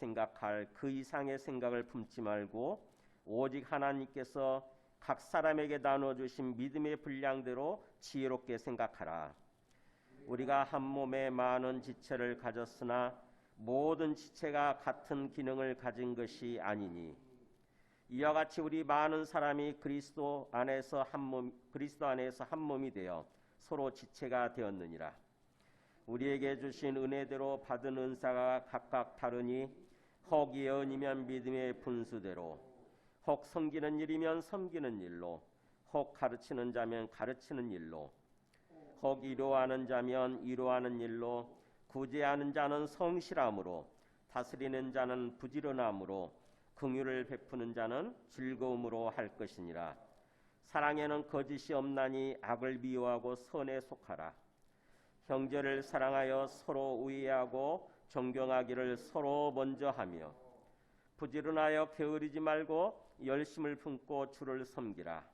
생각할 그 이상의 생각을 품지 말고 오직 하나님께서 각 사람에게 나눠주신 믿음의 분량대로 지혜롭게 생각하라. 우리가 한 몸에 많은 지체를 가졌으나 모든 지체가 같은 기능을 가진 것이 아니니 이와 같이 우리 많은 사람이 그리스도 안에서 한 몸이 되어 서로 지체가 되었느니라. 우리에게 주신 은혜대로 받은 은사가 각각 다르니 혹 예언이면 믿음의 분수대로, 혹 섬기는 일이면 섬기는 일로, 혹 가르치는 자면 가르치는 일로, 혹 위로하는 자면 위로하는 일로, 구제하는 자는 성실함으로, 다스리는 자는 부지런함으로, 긍휼을 베푸는 자는 즐거움으로 할 것이니라. 사랑에는 거짓이 없나니 악을 미워하고 선에 속하라. 형제를 사랑하여 서로 우애하고 존경하기를 서로 먼저 하며 부지런하여 게으르지 말고 열심을 품고 주를 섬기라.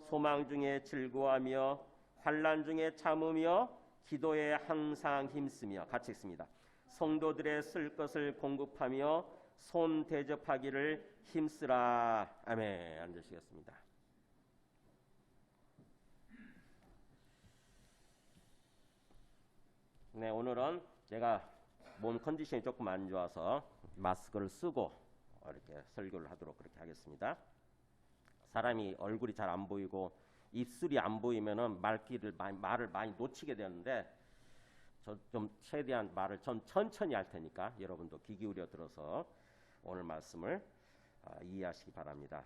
소망 중에 즐거워하며 환난 중에 참으며 기도에 항상 힘쓰며, 같이 읽습니다. 성도들의 쓸 것을 공급하며 손 대접하기를 힘쓰라. 아멘. 앉으시겠습니다. 네, 오늘은 제가 몸 컨디션이 조금 안 좋아서 마스크를 쓰고 이렇게 설교를 하도록 그렇게 하겠습니다. 사람이 얼굴이 잘 안 보이고 입술이 안 보이면은 말을 많이 놓치게 되는데, 저 좀 최대한 말을 전 천천히 할 테니까 여러분도 귀 기울여 들어서 오늘 말씀을 이해하시기 바랍니다.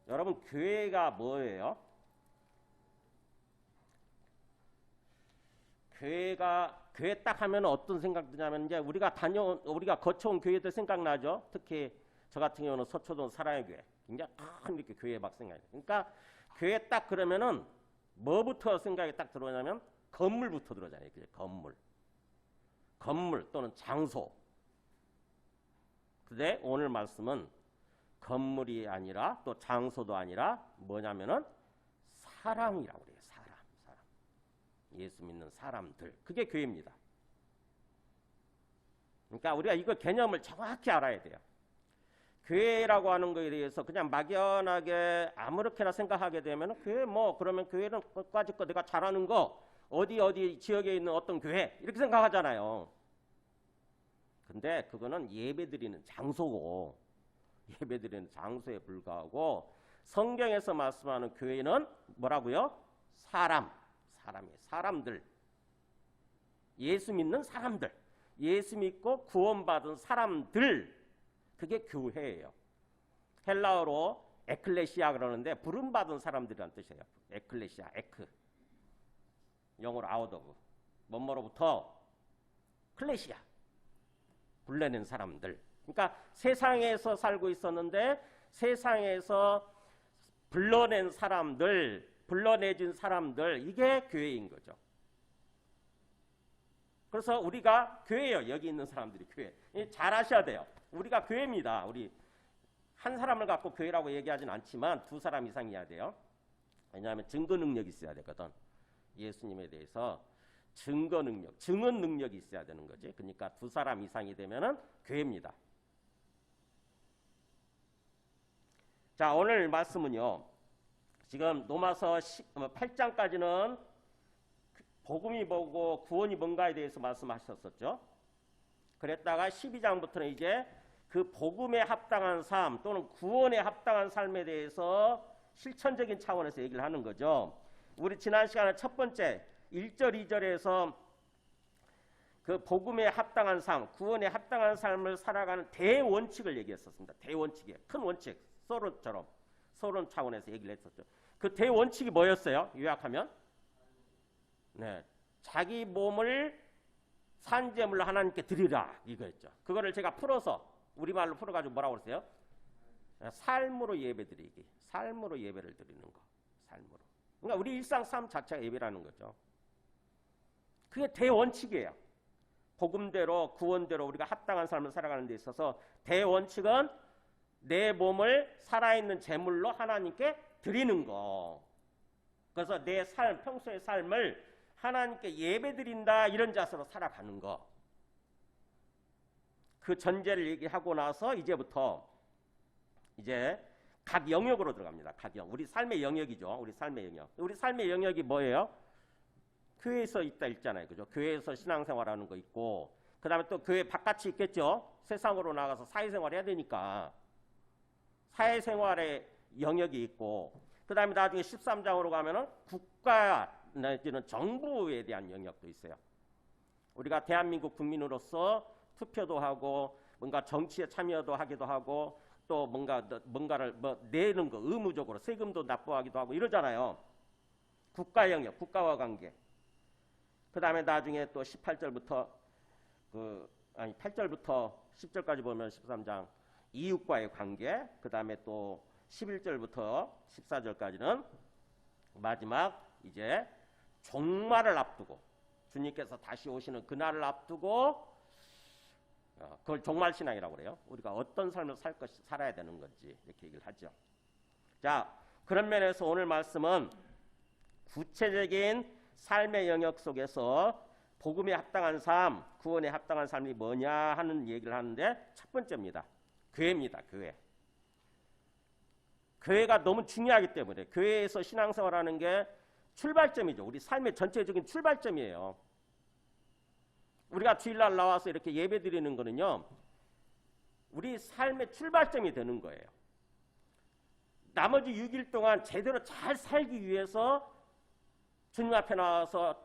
여러분, 교회가 뭐예요? 교회 딱 하면 어떤 생각 드냐면, 이제 우리가 거쳐온 교회들 생각나죠? 특히 저 같은 경우는 서초동 사랑의 교회, 굉장히 큰 이렇게 교회 막 생각해요. 그러니까 교회 딱 그러면은 뭐부터 생각이 딱 들어오냐면 건물부터 들어오잖아요. 건물 또는 장소. 근데 오늘 말씀은 건물이 아니라 또 장소도 아니라 뭐냐면은 사람이라고 그래요. 사람. 예수 믿는 사람들. 그게 교회입니다. 그러니까 우리가 이거 개념을 정확히 알아야 돼요. 교회라고 하는 거에 대해서 그냥 막연하게 아무렇게나 생각하게 되면, 교회 그러면 교회는 끝까지 거 내가 잘하는 거 어디 지역에 있는 어떤 교회 이렇게 생각하잖아요. 근데 그거는 예배드리는 장소고, 예배드리는 장소에 불과하고, 성경에서 말씀하는 교회는 뭐라고요? 사람들, 예수 믿는 사람들, 예수 믿고 구원받은 사람들, 그게 교회예요. 헬라어로 에클레시아 그러는데 부름받은 사람들이란 뜻이에요. 에클레시아, 에크, 영어로 아웃 오브, 뭐뭐로부터 클레시아, 불러낸 사람들. 그러니까 세상에서 살고 있었는데 세상에서 불러낸 사람들, 불러내진 사람들, 이게 교회인 거죠. 그래서 우리가 교회예요. 여기 있는 사람들이 교회. 잘 아셔야 돼요. 우리가 교회입니다. 우리 한 사람을 갖고 교회라고 얘기하진 않지만 두 사람 이상이어야 돼요. 왜냐하면 증거 능력이 있어야 되거든. 예수님에 대해서 증거 능력, 증언 능력이 있어야 되는 거지. 그러니까 두 사람 이상이 되면은 교회입니다. 자, 오늘 말씀은요, 지금 로마서 8장까지는 복음이 뭐고 구원이 뭔가에 대해서 말씀하셨었죠. 그랬다가 12장부터는 이제 그 복음에 합당한 삶 또는 구원에 합당한 삶에 대해서 실천적인 차원에서 얘기를 하는 거죠. 우리 지난 시간에 첫 번째 1절, 2절에서 그 복음에 합당한 삶, 구원에 합당한 삶을 살아가는 대원칙을 얘기했었습니다. 대원칙이에요. 큰 원칙, 서론 차원에서 얘기를 했었죠. 그 대원칙이 뭐였어요? 요약하면? 네, 자기 몸을 산제물로 하나님께 드리라, 이거였죠. 그거를 제가 풀어서 우리말로 풀어가지고 뭐라고 그랬어요? 삶으로 예배드리기, 삶으로 예배를 드리는 거, 삶으로. 그러니까 우리 일상 삶 자체가 예배라는 거죠. 그게 대원칙이에요. 복음대로 구원대로 우리가 합당한 삶을 살아가는 데 있어서 대원칙은 내 몸을 살아있는 제물로 하나님께 드리는 거. 그래서 내 삶, 평소의 삶을 하나님께 예배드린다 이런 자세로 살아가는 거. 그 전제를 얘기하고 나서 이제부터 이제 각 영역으로 들어갑니다. 각 영역. 우리 삶의 영역이죠. 우리 삶의 영역. 우리 삶의 영역이 뭐예요? 교회에서 있잖아요. 그죠? 교회에서 신앙생활하는 거 있고, 그 다음에 또 교회 바깥이 있겠죠. 세상으로 나가서 사회생활 해야 되니까 사회생활의 영역이 있고, 그 다음에 나중에 13장으로 가면은 국가 내지는 정부에 대한 영역도 있어요. 우리가 대한민국 국민으로서 투표도 하고 뭔가 정치에 참여도 하기도 하고 또 뭔가를 내는 거 의무적으로 세금도 납부하기도 하고 이러잖아요. 국가 영역, 국가와 관계. 그 다음에 나중에 또 18절부터 8절부터 10절까지 보면 13장 이웃과의 관계, 그 다음에 또 11절부터 14절까지는 마지막 이제 종말을 앞두고 주님께서 다시 오시는 그날을 앞두고 그걸 종말신앙이라고 그래요. 우리가 어떤 삶을 살아야 되는 건지 이렇게 얘기를 하죠. 자, 그런 면에서 오늘 말씀은 구체적인 삶의 영역 속에서 복음에 합당한 삶, 구원에 합당한 삶이 뭐냐 하는 얘기를 하는데 첫 번째입니다. 교회입니다. 교회. 교회가 너무 중요하기 때문에 교회에서 신앙생활하는 게 출발점이죠. 우리 삶의 전체적인 출발점이에요. 우리가 주일날 나와서 이렇게 예배드리는 거는요, 우리 삶의 출발점이 되는 거예요. 나머지 6일 동안 제대로 잘 살기 위해서 주님 앞에 나와서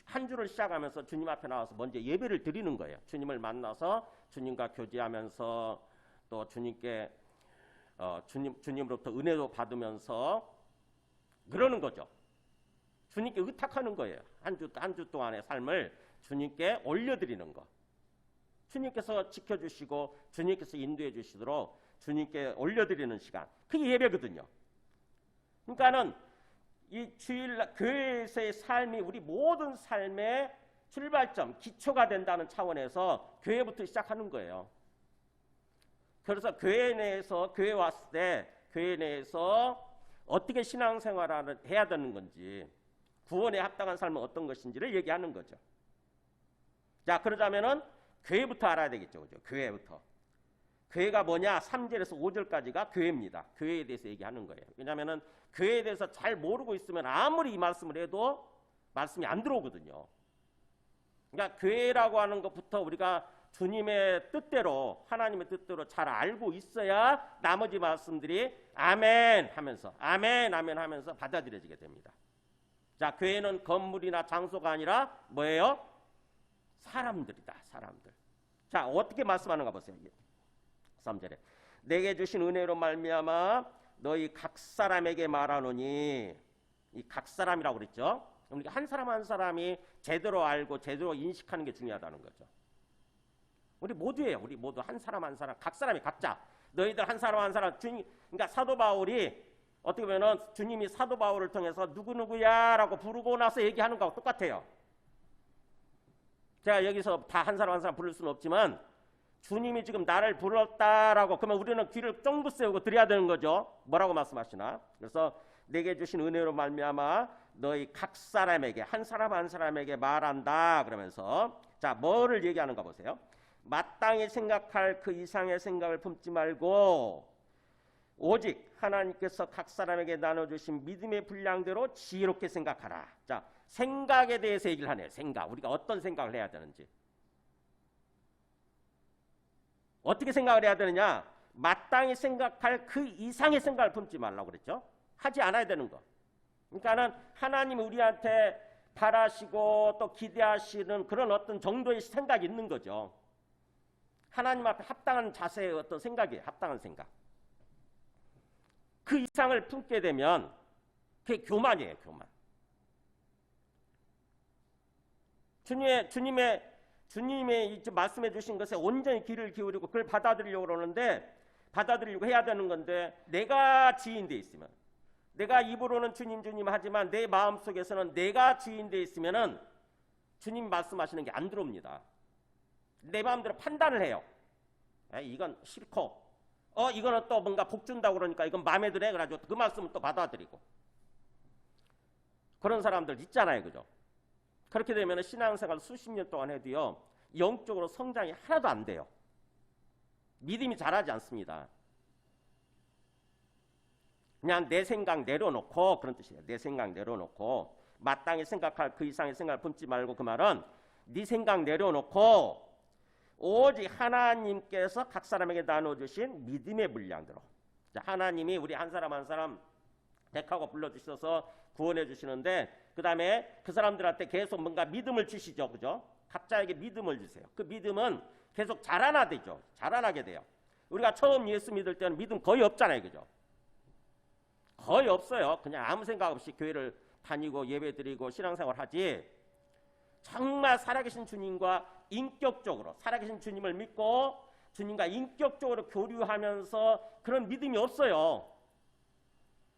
한 주를 시작하면서 주님 앞에 나와서 먼저 예배를 드리는 거예요. 주님을 만나서 주님과 교제하면서 또 주님께 주님으로부터 은혜도 받으면서 그러는 거죠. 주님께 의탁하는 거예요. 한 주 동안의 삶을 주님께 올려드리는 거. 주님께서 지켜주시고 주님께서 인도해 주시도록 주님께 올려드리는 시간. 그게 예배거든요. 그러니까는 이 주일날 교회에서의 삶이 우리 모든 삶의 출발점, 기초가 된다는 차원에서 교회부터 시작하는 거예요. 그래서 교회 내에서 교회 왔을 때 교회 내에서 어떻게 신앙생활을 해야 되는 건지, 구원에 합당한 삶은 어떤 것인지를 얘기하는 거죠. 자, 그러자면은 교회부터 알아야 되겠죠. 그죠? 교회부터. 교회가 뭐냐? 3절에서 5절까지가 교회입니다. 교회에 대해서 얘기하는 거예요. 왜냐하면은 교회에 대해서 잘 모르고 있으면 아무리 이 말씀을 해도 말씀이 안 들어오거든요. 그러니까 교회라고 하는 것부터 우리가 주님의 뜻대로, 하나님의 뜻대로 잘 알고 있어야 나머지 말씀들이 아멘 하면서 아멘 아멘 하면서 받아들여지게 됩니다. 자, 교회는 건물이나 장소가 아니라 뭐예요? 사람들이다. 사람들. 자, 어떻게 말씀하는가 보세요. 3절에 내게 주신 은혜로 말미암아 너희 각 사람에게 말하노니, 이 각 사람이라고 그랬죠. 그러니까 한 사람 한 사람이 제대로 알고 제대로 인식하는 게 중요하다는 거죠. 우리 모두예요. 우리 모두 한 사람 한 사람, 각 사람이 각자. 너희들 한 사람 한 사람. 주님, 그러니까 사도 바울이 어떻게 보면은 주님이 사도 바울을 통해서 누구누구야라고 부르고 나서 얘기하는 거하고 똑같아요. 제가 여기서 다 한 사람 한 사람 부를 수는 없지만 주님이 지금 나를 불렀다라고 그러면 우리는 귀를 쫑긋 세우고 드려야 되는 거죠. 뭐라고 말씀하시나? 그래서 내게 주신 은혜로 말미암아 너희 각 사람에게, 한 사람 한 사람에게 말한다 그러면서, 자, 뭐를 얘기하는가 보세요. 마땅히 생각할 그 이상의 생각을 품지 말고 오직 하나님께서 각 사람에게 나눠주신 믿음의 분량대로 지혜롭게 생각하라. 자, 생각에 대해서 얘기를 하네요. 생각. 우리가 어떤 생각을 해야 되는지. 어떻게 생각을 해야 되느냐? 마땅히 생각할 그 이상의 생각을 품지 말라고 그랬죠. 하지 않아야 되는 거. 그러니까는 하나님이 우리한테 바라시고 또 기대하시는 그런 어떤 정도의 생각이 있는 거죠. 하나님 앞에 합당한 자세의 어떤 생각이에요. 합당한 생각. 그 이상을 품게 되면 그게 교만이에요. 교만. 주님의 말씀해 주신 것에 온전히 귀를 기울이고 그걸 받아들이려고 그러는데, 받아들이려고 해야 되는 건데, 내가 지인돼 있으면, 내가 입으로는 주님 주님 하지만 내 마음속에서는 내가 주인돼 있으면은 주님 말씀하시는 게 안 들어옵니다. 내 마음대로 판단을 해요. 이건 싫고, 이거는 또 뭔가 복 준다고 그러니까 이건 마음에 드네. 그래가지고 그 말씀을 또 받아들이고. 그런 사람들 있잖아요. 그죠? 그렇게 되면 신앙생활 수십 년 동안 해도요, 영적으로 성장이 하나도 안 돼요. 믿음이 자라지 않습니다. 그냥 내 생각 내려놓고, 그런 뜻이에요. 내 생각 내려놓고 마땅히 생각할 그 이상의 생각을 품지 말고, 그 말은 네 생각 내려놓고 오직 하나님께서 각 사람에게 나눠주신 믿음의 분량대로. 하나님이 우리 한 사람 한 사람 택하고 불러주셔서 구원해 주시는데, 그 다음에 그 사람들한테 계속 뭔가 믿음을 주시죠. 그죠? 각자에게 믿음을 주세요. 그 믿음은 계속 자라나되죠. 자라나게 돼요. 우리가 처음 예수 믿을 때는 믿음 거의 없잖아요. 그죠? 거의 없어요. 그냥 아무 생각 없이 교회를 다니고 예배 드리고 신앙생활 하지, 정말 살아계신 주님과 인격적으로 살아계신 주님을 믿고 주님과 인격적으로 교류하면서 그런 믿음이 없어요.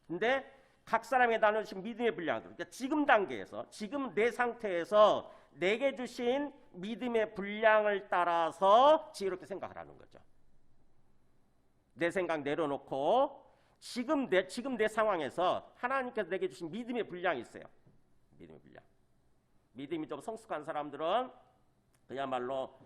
근데 각 사람에게 나눠주신 믿음의 분량들, 그러니까 지금 단계에서, 지금 내 상태에서 내게 주신 믿음의 분량을 따라서 지혜롭게 생각을 하는 거죠. 내 생각 내려놓고 지금 내 상황에서 하나님께서 내게 주신 믿음의 분량이 있어요. 믿음의 분량. 믿음이 좀 성숙한 사람들은 그야말로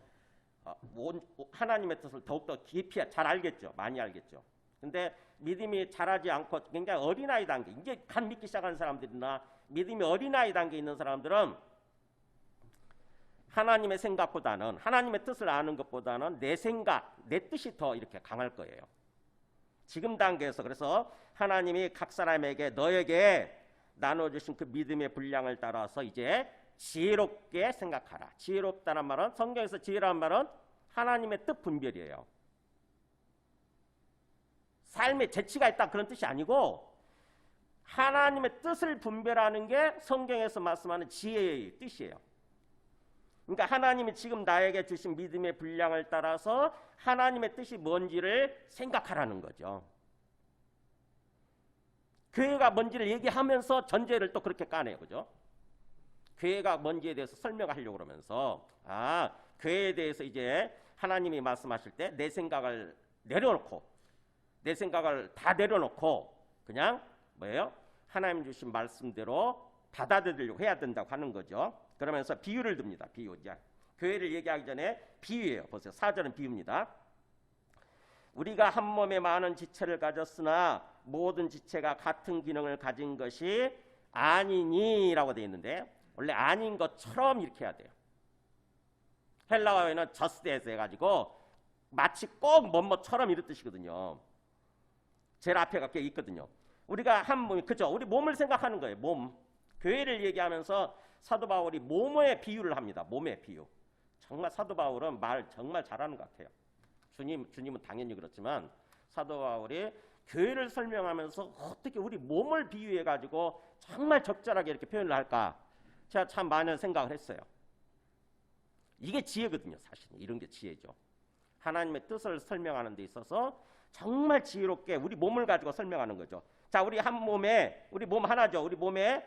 하나님의 뜻을 더욱더 깊이 잘 알겠죠. 많이 알겠죠. 근데 믿음이 자라지 않고 굉장히 어린아이 단계, 이제 간 믿기 시작하는 사람들이나 믿음이 어린아이 단계에 있는 사람들은 하나님의 생각보다는, 하나님의 뜻을 아는 것보다는 내 생각, 내 뜻이 더 이렇게 강할 거예요. 지금 단계에서. 그래서 하나님이 각 사람에게 너에게 나눠주신 그 믿음의 분량을 따라서 이제 지혜롭게 생각하라. 지혜롭다는 말은, 성경에서 지혜라는 말은 하나님의 뜻 분별이에요. 삶에 재치가 있다 그런 뜻이 아니고, 하나님의 뜻을 분별하는 게 성경에서 말씀하는 지혜의 뜻이에요. 그러니까 하나님이 지금 나에게 주신 믿음의 분량을 따라서 하나님의 뜻이 뭔지를 생각하라는 거죠. 교회가 뭔지를 얘기하면서 전제를 또 그렇게 까네요. 그죠? 교회가 뭔지에 대해서 설명하려고 그러면서, 교회에 대해서 이제 하나님이 말씀하실 때 내 생각을 내려놓고, 내 생각을 다 내려놓고 그냥 뭐예요? 하나님 주신 말씀대로 받아들이려고 해야 된다고 하는 거죠. 그러면서 비유를 듭니다. 비유. 이제 교회를 얘기하기 전에 비유예요. 보세요. 4절은 비유입니다. 우리가 한 몸에 많은 지체를 가졌으나 모든 지체가 같은 기능을 가진 것이 아니니라고 되어 있는데, 원래 아닌 것처럼 이렇게 해야 돼요. 헬라어에는 just as 해가지고 마치 꼭 뭐뭐처럼 이런 뜻이거든요. 제일 앞에가 꽤 있거든요. 우리가 한 몸이, 그죠? 우리 몸을 생각하는 거예요. 몸. 교회를 얘기하면서 사도 바울이 몸의 비유를 합니다. 몸의 비유. 정말 사도 바울은 말 정말 잘하는 것 같아요. 주님은 당연히 그렇지만 사도 바울이 교회를 설명하면서 어떻게 우리 몸을 비유해가지고 정말 적절하게 이렇게 표현을 할까? 제가 참 많은 생각을 했어요. 이게 지혜거든요. 사실 이런 게 지혜죠. 하나님의 뜻을 설명하는 데 있어서 정말 지혜롭게 우리 몸을 가지고 설명하는 거죠. 자, 우리 한 몸에, 우리 몸 하나죠. 우리 몸에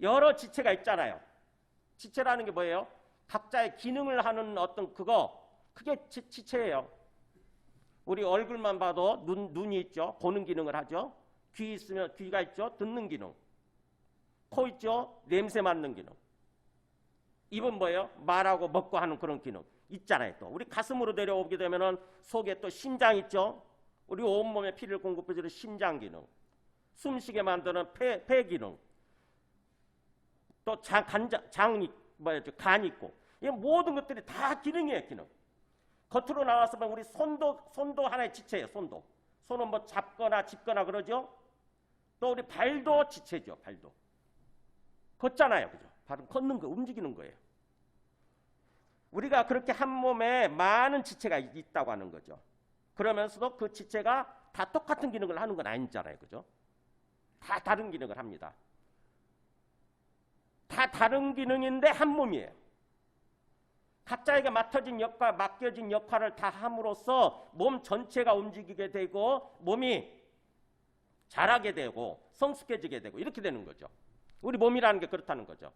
여러 지체가 있잖아요. 지체라는 게 뭐예요? 각자의 기능을 하는 어떤 그게 지체예요. 우리 얼굴만 봐도 눈이 있죠. 보는 기능을 하죠. 귀 있으면 귀가 있죠. 듣는 기능. 코 있죠. 냄새 맡는 기능. 입은 뭐예요? 말하고 먹고 하는 그런 기능 있잖아요. 또 우리 가슴으로 내려오게 되면은 속에 또 심장 있죠. 우리 온몸에 피를 공급해주는 심장 기능, 숨쉬게 만드는 폐 기능, 또 간 있고, 이 모든 것들이 다 기능이에요. 기능. 겉으로 나와서 보면 우리 손도 하나의 지체예요. 손은 뭐 잡거나 짚거나 그러죠. 또 우리 발도 지체죠. 발도 걷잖아요. 그죠? 발은 걷는 거, 움직이는 거예요. 우리가 그렇게 한 몸에 많은 지체가 있다고 하는 거죠. 그러면서도 그 지체가 다 똑같은 기능을 하는 건 아니잖아요. 그죠? 다 다른 기능을 합니다. 다 다른 기능인데 한 몸이에요. 각자에게 맡겨진 역할을 다 함으로써 몸 전체가 움직이게 되고 몸이 자라게 되고 성숙해지게 되고 이렇게 되는 거죠. 우리 몸이라는 게 그렇다는 거죠.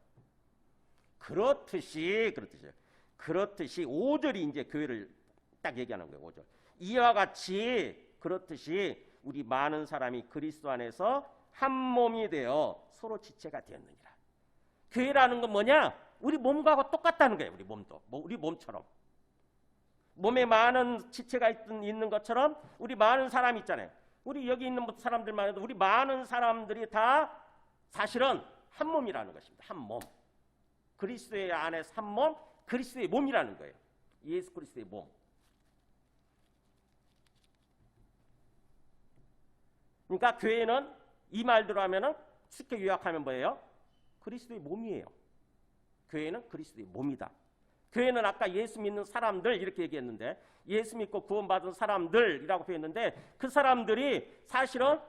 그렇듯이 5절이 이제 교회를 딱 얘기하는 거예요. 5절. 이와 같이 그렇듯이 우리 많은 사람이 그리스도 안에서 한 몸이 되어 서로 지체가 되었느니라. 교회라는 건 뭐냐? 우리 몸과 똑같다는 거예요. 우리 몸도. 우리 몸처럼. 몸에 많은 지체가 있는 것처럼 우리 많은 사람이 있잖아요. 우리 여기 있는 사람들만 해도 우리 많은 사람들이 다 사실은 한 몸이라는 것입니다. 한 몸. 그리스도의 안에서 한 몸, 그리스도의 몸이라는 거예요. 예수 그리스도의 몸. 그러니까 교회는 이 말대로 하면은 쉽게 요약하면 뭐예요? 그리스도의 몸이에요. 교회는 그리스도의 몸이다. 교회는 아까 예수 믿는 사람들 이렇게 얘기했는데 예수 믿고 구원받은 사람들이라고 표현했는데 그 사람들이 사실은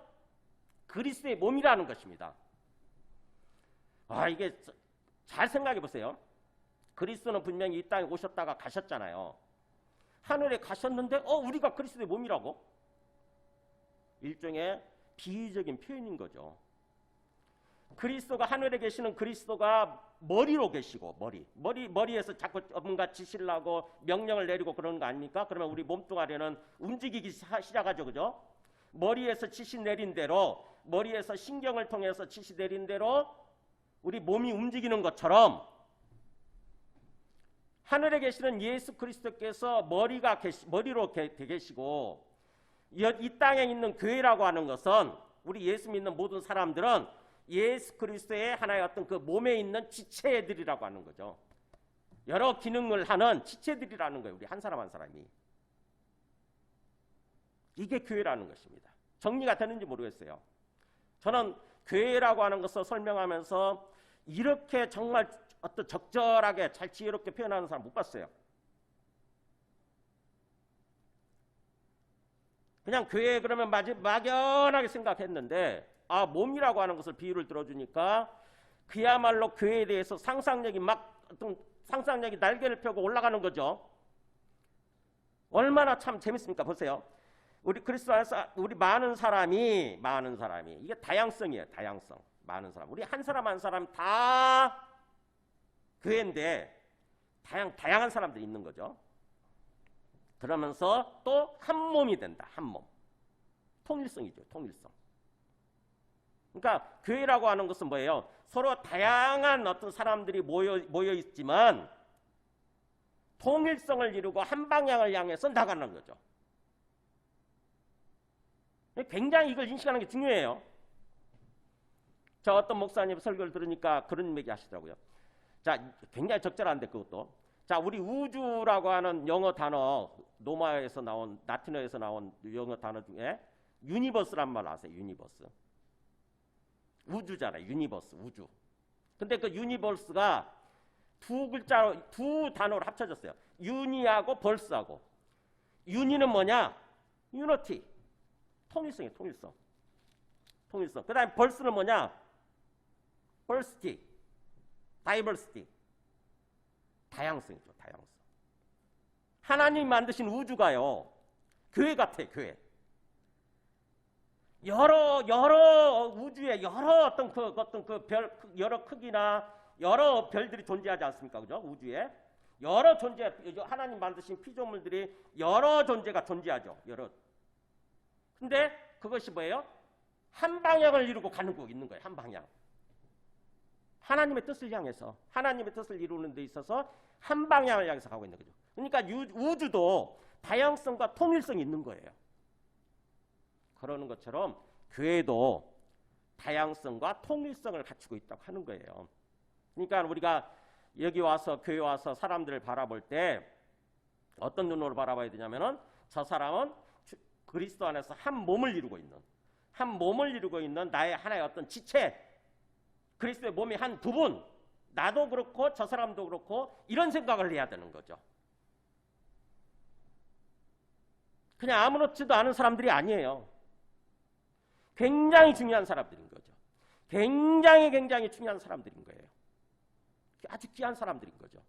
그리스도의 몸이라는 것입니다. 이게 잘 생각해 보세요. 그리스도는 분명히 이 땅에 오셨다가 가셨잖아요. 하늘에 가셨는데 우리가 그리스도의 몸이라고? 일종의 비유적인 표현인 거죠. 그리스도가 하늘에 계시는 그리스도가 머리로 계시고 머리에서 자꾸 뭔가 지시를 하고 명령을 내리고 그러는 거 아닙니까? 그러면 우리 몸뚱아리는 움직이기 시작하죠. 그죠? 머리에서 지시 내린 대로 머리에서 신경을 통해서 지시 내린 대로 우리 몸이 움직이는 것처럼 하늘에 계시는 예수 그리스도께서 머리로 계시고 이 땅에 있는 교회라고 하는 것은 우리 예수 믿는 모든 사람들은 예수 그리스도의 하나의 어떤 그 몸에 있는 지체들이라고 하는 거죠. 여러 기능을 하는 지체들이라는 거예요. 우리 한 사람 한 사람이. 이게 교회라는 것입니다. 정리가 되는지 모르겠어요. 저는 교회라고 하는 것을 설명하면서 이렇게 정말 어떤 적절하게 잘 지혜롭게 표현하는 사람 못 봤어요. 그냥 교회 그러면 막연하게 생각했는데 몸이라고 하는 것을 비유를 들어주니까 그야말로 교회에 대해서 상상력이 날개를 펴고 올라가는 거죠. 얼마나 참 재밌습니까? 보세요. 우리 그리스도 안에서 우리 많은 사람이 이게 다양성이에요. 다양성. 많은 사람. 우리 한 사람 한 사람 다 교회인데 다양한 사람들이 있는 거죠. 그러면서 또 한 몸이 된다. 한 몸. 통일성이죠. 통일성. 그러니까 교회라고 하는 것은 뭐예요? 서로 다양한 어떤 사람들이 모여 있지만 통일성을 이루고 한 방향을 향해서 나가는 거죠. 굉장히 이걸 인식하는 게 중요해요. 저 어떤 목사님 설교를 들으니까 그런 얘기 하시더라고요. 자, 굉장히 적절한데 그것도. 자, 우리 우주라고 하는 영어 단어, 로마에서 나온, 라틴어에서 나온 영어 단어 중에 유니버스란 말 아세요? 유니버스. 우주잖아요. 유니버스, 우주. 근데 그 유니버스가 두 단어로 합쳐졌어요. 유니하고 벌스하고. 유니는 뭐냐? 유니티. 통일성이에요. 통일성. 통일성. 그 다음에 벌스는 뭐냐? 벌스티. 다이버시티. 다양성이죠. 다양성. 하나님이 만드신 우주가요. 교회 같아요. 교회. 여러 우주에 여러 어떤 그 별 여러 크기나 여러 별들이 존재하지 않습니까? 그죠? 우주에 여러 존재 하나님 만드신 피조물들이 여러 존재가 존재하죠. 여러. 근데 그것이 뭐예요? 한 방향을 이루고 가는 거 있는 거예요. 한 방향. 하나님의 뜻을 향해서 하나님의 뜻을 이루는 데 있어서 한 방향을 향해서 가고 있는 거죠. 그러니까 우주도 다양성과 통일성이 있는 거예요. 그러는 것처럼 교회도 다양성과 통일성을 갖추고 있다고 하는 거예요. 그러니까 우리가 여기 와서 교회 와서 사람들을 바라볼 때 어떤 눈으로 바라봐야 되냐면은 저 사람은 그리스도 안에서 한 몸을 이루고 있는 나의 하나의 어떤 지체, 그리스도의 몸의 한 부분, 나도 그렇고 저 사람도 그렇고 이런 생각을 해야 되는 거죠. 그냥 아무렇지도 않은 사람들이 아니에요. 굉장히 중요한 사람들인 거죠. 굉장히 중요한 사람들인 거예요. 아주 귀한 사람들인 거죠.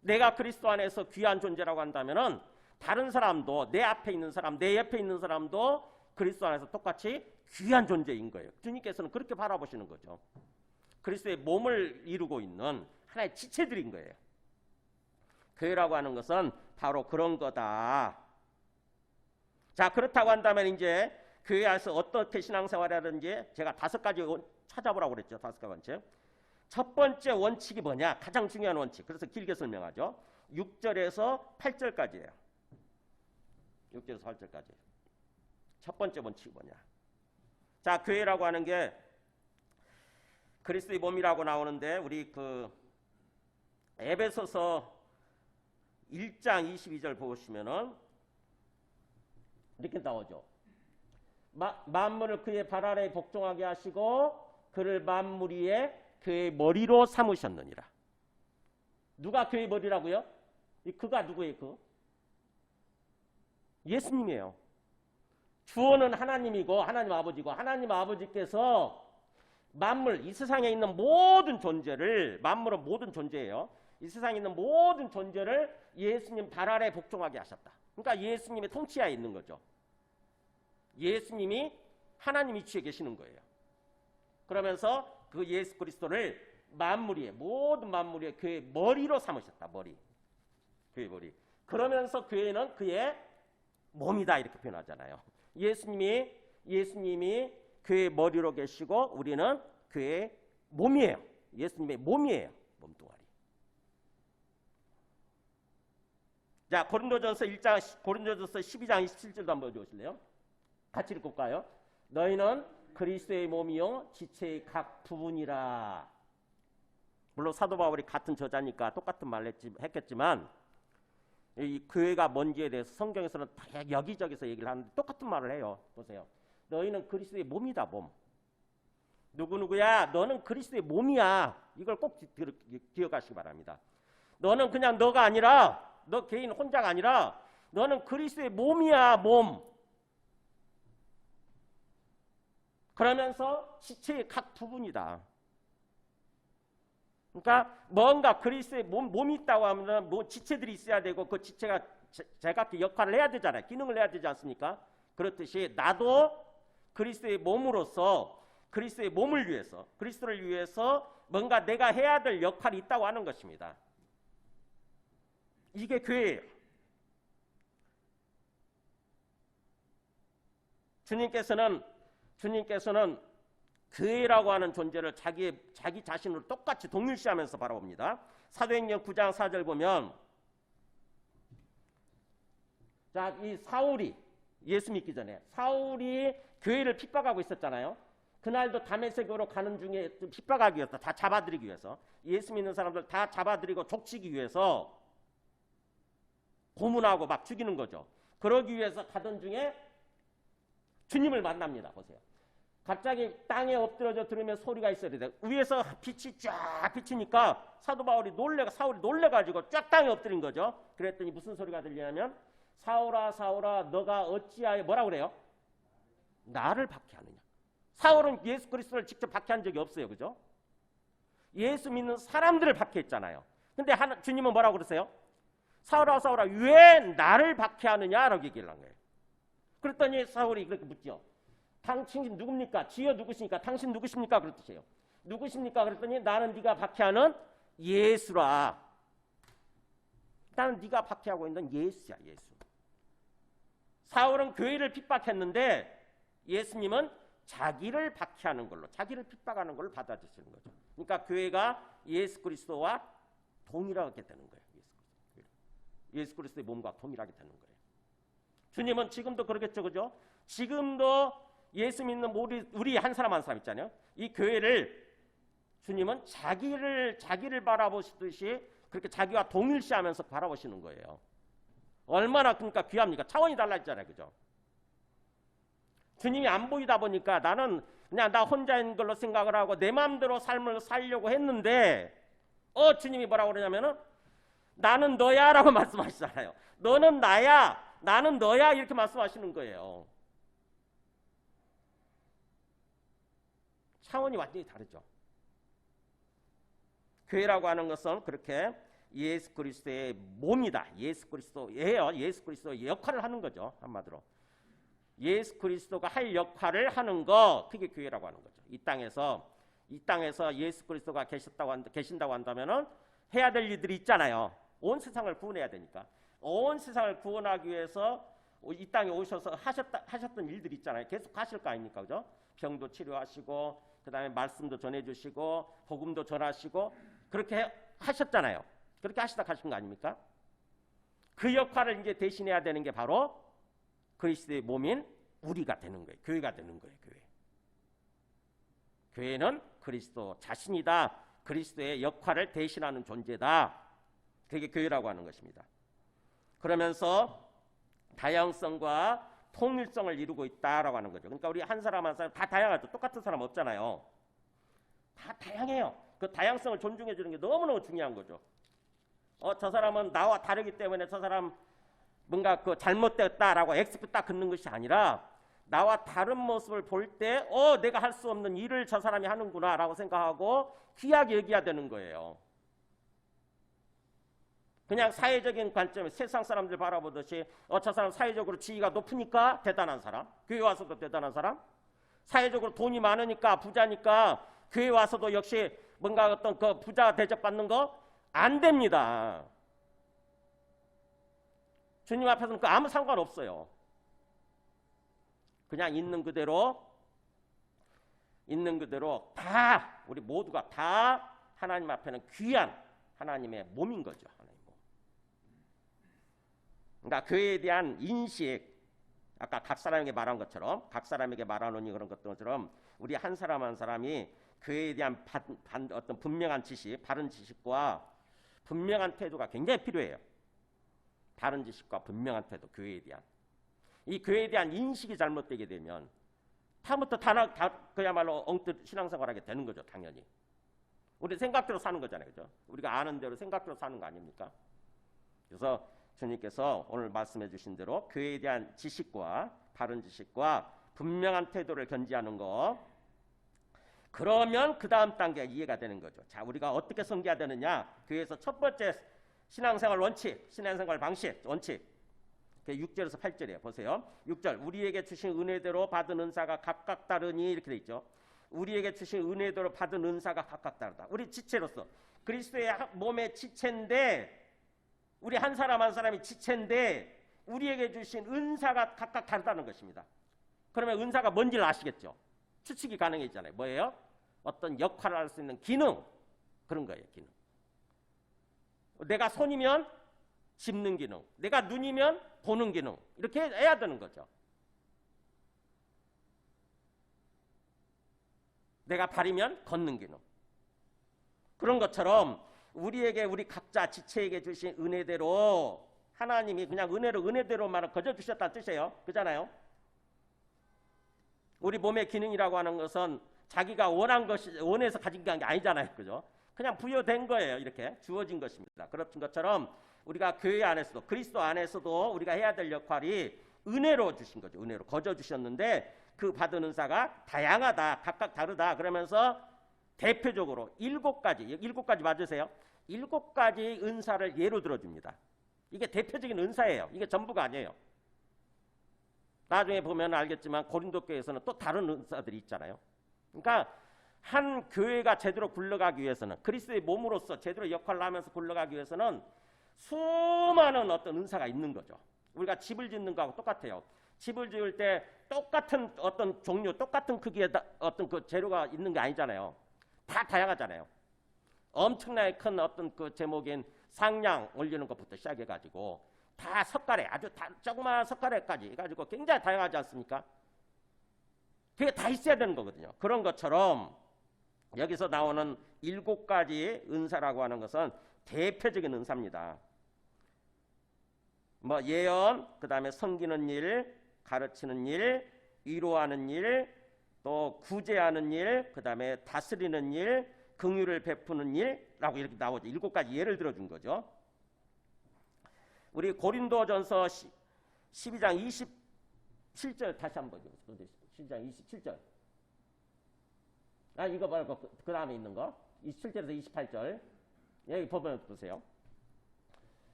내가 그리스도 안에서 귀한 존재라고 한다면은 다른 사람도 내 앞에 있는 사람, 내 옆에 있는 사람도 그리스도 안에서 똑같이 귀한 존재인 거예요. 주님께서는 그렇게 바라보시는 거죠. 그리스도의 몸을 이루고 있는 하나의 지체들인 거예요. 교회라고 하는 것은 바로 그런 거다. 자, 그렇다고 한다면 이제 교회에서 어떻게 신앙생활을 하든지 제가 5가지 찾아보라고 그랬죠. 5가지 원칙. 첫 번째 원칙이 뭐냐? 가장 중요한 원칙. 그래서 길게 설명하죠. 6절에서 8절까지예요. 6절에서 8절까지. 첫 번째 원칙이 뭐냐? 자, 교회라고 하는 게 그리스도의 몸이라고 나오는데 우리 그 에베소서 1장 22절 보시면은 이렇게 나오죠. 만물을 그의 발 아래에 복종하게 하시고 그를 만물 위에 그의 머리로 삼으셨느니라. 누가 그의 머리라고요? 그가 누구예요? 그? 예수님이에요. 주어는 하나님이고 하나님 아버지고 하나님 아버지께서 만물, 이 세상에 있는 모든 존재를, 만물은 모든 존재예요. 이 세상에 있는 모든 존재를 예수님 발 아래 복종하게 하셨다. 그러니까 예수님의 통치하에 있는 거죠. 예수님이 하나님 위치에 계시는 거예요. 그러면서 그 예수 그리스도를 만물 위에, 모든 만물 위에 그의 머리로 삼으셨다. 머리. 그의 머리. 그러면서 교회는 그의 몸이다 이렇게 표현하잖아요. 예수님이 그의 머리로 계시고 우리는 그의 몸이에요. 예수님의 몸이에요. 몸뚱아리. 자, 고린도전서 12장 27절도 한번 보실래요? 같이 읽어볼까요? 너희는 그리스도의 몸이요 지체의 각 부분이라. 물론 사도 바울이 같은 저자니까 똑같은 말을 했겠지만 이 교회가 뭔지에 대해서 성경에서는 다 여기저기서 얘기를 하는데 똑같은 말을 해요. 보세요. 너희는 그리스도의 몸이다. 몸. 누구누구야? 너는 그리스도의 몸이야. 이걸 꼭 기억하시기 바랍니다. 너는 그냥 너가 아니라, 너 개인 혼자가 아니라 너는 그리스도의 몸이야. 몸. 그러면서 지체의 각 부분이다. 그러니까 뭔가 그리스도의 몸이 있다고 하면 뭐 지체들이 있어야 되고 그 지체가 제각기 역할을 해야 되잖아요. 기능을 해야 되지 않습니까? 그렇듯이 나도 그리스도의 몸으로서 그리스도의 몸을 위해서, 그리스도를 위해서 뭔가 내가 해야 될 역할이 있다고 하는 것입니다. 이게 교회예요. 주님께서는 교회라고 하는 존재를 자기 자신으로 똑같이 동일시하면서 바라봅니다. 사도행전 9장 4절 보면, 자, 이 사울이 예수 믿기 전에 사울이 교회를 핍박하고 있었잖아요. 그날도 다메섹으로 가는 중에 핍박하기 위해서, 다 잡아들이기 위해서, 예수 믿는 사람들 다 잡아들이고 족치기 위해서 고문하고 막 죽이는 거죠. 그러기 위해서 가던 중에 주님을 만납니다. 보세요. 갑자기 땅에 엎드려져 들으면 소리가 있어야 돼. 위에서 빛이 쫙 비치니까 사울이 놀래가지고 쫙 땅에 엎드린 거죠. 그랬더니 무슨 소리가 들리냐면, 사울아 사울아 너가 어찌하여, 뭐라 그래요? 나를 박해하느냐. 사울은 예수 그리스도를 직접 박해한 적이 없어요. 그죠? 예수 믿는 사람들을 박해했잖아요. 근데 주님은 뭐라고 그러세요? 사울아 사울아 왜 나를 박해하느냐라고 얘기를 한 거예요. 그랬더니 사울이 그렇게 묻죠. 당신 누굽니까? 주여 누구십니까? 당신 누구십니까? 그랬듯이에요. 누구십니까? 그랬더니 나는 네가 박해하는 예수라. 나는 네가 박해하고 있는 예수야. 예수. 사울은 교회를 핍박했는데 예수님은 자기를 박해하는 걸로, 자기를 핍박하는 걸로 받아주시는 거죠. 그러니까 교회가 예수 그리스도와 동일하게 되는 거예요. 예수 그리스도의 몸과 동일하게 되는 거예요. 주님은 지금도 그러겠죠. 그죠? 지금도 예수 믿는 우리 한 사람 한 사람 있잖아요. 이 교회를 주님은 자기를 바라보시듯이 그렇게 자기와 동일시하면서 바라보시는 거예요. 얼마나 그러니까 귀합니까? 차원이 달라지잖아요. 그죠? 주님이 안 보이다 보니까 나는 그냥 나 혼자인 걸로 생각을 하고 내 마음대로 삶을 살려고 했는데 주님이 뭐라고 그러냐면은 나는 너야 라고 말씀하시잖아요. 너는 나야, 나는 너야 이렇게 말씀하시는 거예요. 차원이 완전히 다르죠. 교회라고 하는 것은 그렇게 예수 그리스도의 몸이다. 예수 그리스도예요. 예수 그리스도의 역할을 하는 거죠. 한마디로. 예수 그리스도가 할 역할을 하는 거, 그게 교회라고 하는 거죠. 이 땅에서 예수 그리스도가 계신다고 한다면은 해야 될 일들이 있잖아요. 온 세상을 구원해야 되니까. 온 세상을 구원하기 위해서 이 땅에 오셔서 하셨던 일들이 있잖아요. 계속 하실 거 아닙니까? 그죠? 병도 치료하시고 그 다음에 말씀도 전해주시고 복음도 전하시고 그렇게 하셨잖아요. 그렇게 하시다 가신 거 아닙니까? 그 역할을 이제 대신해야 되는 게 바로 그리스도의 몸인 우리가 되는 거예요. 교회가 되는 거예요. 교회는 그리스도 자신이다. 그리스도의 역할을 대신하는 존재다. 그게 교회라고 하는 것입니다. 그러면서 다양성과 통일성을 이루고 있다라고 하는 거죠. 그러니까 우리 한 사람 한 사람 다 다양하죠. 똑같은 사람 없잖아요. 다 다양해요. 그 다양성을 존중해 주는 게 너무너무 중요한 거죠. 저 사람은 나와 다르기 때문에 저 사람 뭔가 그 잘못됐다라고 엑스표 딱 긋는 것이 아니라 나와 다른 모습을 볼 때 내가 할 수 없는 일을 저 사람이 하는구나라고 생각하고 귀하게 여겨야 되는 거예요. 그냥 사회적인 관점에 세상 사람들 바라보듯이 저 사람 사회적으로 지위가 높으니까 대단한 사람, 교회 와서도 대단한 사람, 사회적으로 돈이 많으니까 부자니까 교회 와서도 역시 뭔가 어떤 그 부자 대접받는 거 안 됩니다. 주님 앞에서는 그 아무 상관없어요. 그냥 있는 그대로 다 우리 모두가 다 하나님 앞에는 귀한 하나님의 몸인 거죠. 하나님 몸. 그러니까 교회에 대한 인식, 아까 각 사람에게 말한 것처럼 각 사람에게 말하노니 그런 것들처럼 우리 한 사람 한 사람이 교회에 대한 어떤 분명한 지식, 바른 지식과 분명한 태도가 굉장히 필요해요. 바른 지식과 분명한 태도, 교회에 대한. 이 교회에 대한 인식이 잘못되게 되면 다음부터 그야말로 엉뚱 신앙생활하게 되는 거죠. 당연히. 우리 생각대로 사는 거잖아요. 그죠? 우리가 아는 대로 생각대로 사는 거 아닙니까? 그래서 주님께서 오늘 말씀해 주신 대로 교회에 대한 지식과 바른 지식과 분명한 태도를 견지하는 거, 그러면 그 다음 단계가 이해가 되는 거죠. 자, 우리가 어떻게 섬겨야 되느냐? 교회에서 첫 번째 신앙생활 원칙, 신앙생활 방식, 원칙. 6절에서 8절이에요. 보세요. 6절. 우리에게 주신 은혜대로 받은 은사가 각각 다르니 이렇게 돼 있죠. 우리에게 주신 은혜대로 받은 은사가 각각 다르다. 우리 지체로서 그리스도의 몸의 지체인데, 우리 한 사람 한 사람이 지체인데 우리에게 주신 은사가 각각 다르다는 것입니다. 그러면 은사가 뭔지를 아시겠죠? 추측이 가능해지잖아요. 뭐예요? 어떤 역할을 할 수 있는 기능, 그런 거예요. 기능. 내가 손이면 짚는 기능, 내가 눈이면 보는 기능, 이렇게 해야 되는 거죠. 내가 발이면 걷는 기능. 그런 것처럼 우리에게, 우리 각자 지체에게 주신 은혜대로 하나님이 그냥 은혜대로만 거저 주셨다는 뜻이에요. 그잖아요. 우리 몸의 기능이라고 하는 것은 자기가 원해서 가진 게 아니잖아요. 그죠? 그냥 부여된 거예요. 이렇게 주어진 것입니다. 그런 것처럼 우리가 교회 안에서도, 그리스도 안에서도 우리가 해야 될 역할이 은혜로 주신 거죠. 은혜로 거저 주셨는데 그 받은 은사가 다양하다, 각각 다르다. 그러면서 대표적으로 7가지 맞으세요? 7가지 은사를 예로 들어줍니다. 이게 대표적인 은사예요. 이게 전부가 아니에요. 나중에 보면 알겠지만 고린도 교회에서는 또 다른 은사들이 있잖아요. 그러니까 한 교회가 제대로 굴러가기 위해서는, 그리스도의 몸으로서 제대로 역할을 하면서 굴러가기 위해서는 수많은 어떤 은사가 있는 거죠. 우리가 집을 짓는 거하고 똑같아요. 집을 지을 때 똑같은 어떤 종류, 똑같은 크기의 어떤 그 재료가 있는 게 아니잖아요. 다 다양하잖아요. 엄청나게 큰 어떤 그 제목인 상량 올리는 것부터 시작해가지고 다 석가래, 아주 조그마한 석가래까지 해가지고 굉장히 다양하지 않습니까? 그게 다 있어야 되는 거거든요. 그런 것처럼 여기서 나오는 7가지 은사라고 하는 것은 대표적인 은사입니다. 뭐 예언, 그 다음에 섬기는 일, 가르치는 일, 위로하는 일, 또 구제하는 일, 그 다음에 다스리는 일, 긍휼을 베푸는 일라고 이렇게 나오죠. 7가지 예를 들어준 거죠. 우리 고린도전서 12장 27절 다시 한번 보죠. 12장 27절. 이거 말고 그 다음에 있는 거. 27절에서 28절. 여기 보세요.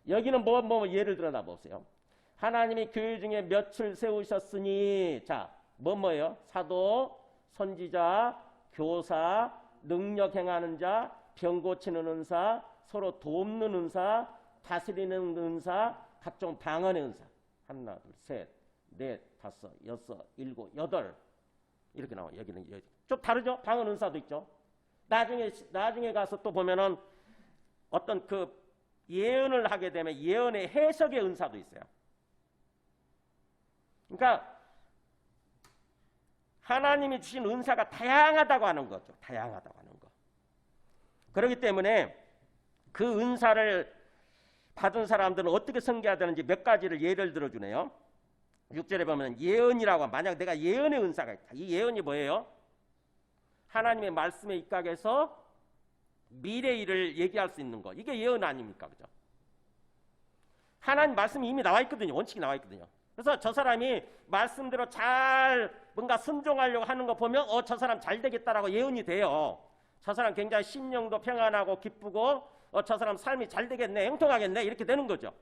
여기는 뭐 예를 들어 놔보세요. 하나님이 교회 중에 몇을 세우셨으니, 자, 뭐예요? 사도, 선지자, 교사, 능력 행하는 자, 병 고치는 은사, 서로 돕는 은사, 다스리는 은사, 각종 방언의 은사. 하나, 둘, 셋, 넷, 다섯, 여섯, 일곱, 여덟. 이렇게 나와요. 여기는 좀 다르죠? 방언 은사도 있죠. 나중에 가서 또 보면은 어떤 그 예언을 하게 되면 예언의 해석의 은사도 있어요. 그러니까 하나님이 주신 은사가 다양하다고 하는 거죠. 다양하다고 하는 거. 그렇기 때문에 그 은사를 받은 사람들은 어떻게 섬겨야 되는지 몇 가지를 예를 들어주네요. 6절에 보면 예언이라고, 만약 내가 예언의 은사가 있다. 이 예언이 뭐예요? 하나님의 말씀에 입각해서 미래 일을 얘기할 수 있는 거. 이게 예언 아닙니까? 그죠? 하나님 말씀이 이미 나와 있거든요. 원칙이 나와 있거든요. 그래서 저 사람이 말씀대로 잘 뭔가 순종하려고 하는 거 보면 저 사람 잘 되겠다라고 예언이 돼요. 저 사람 굉장히 심령도 평안하고 기쁘고 저 사람 삶이 잘 되겠네, 형통하겠네, 이렇게 되는 거죠.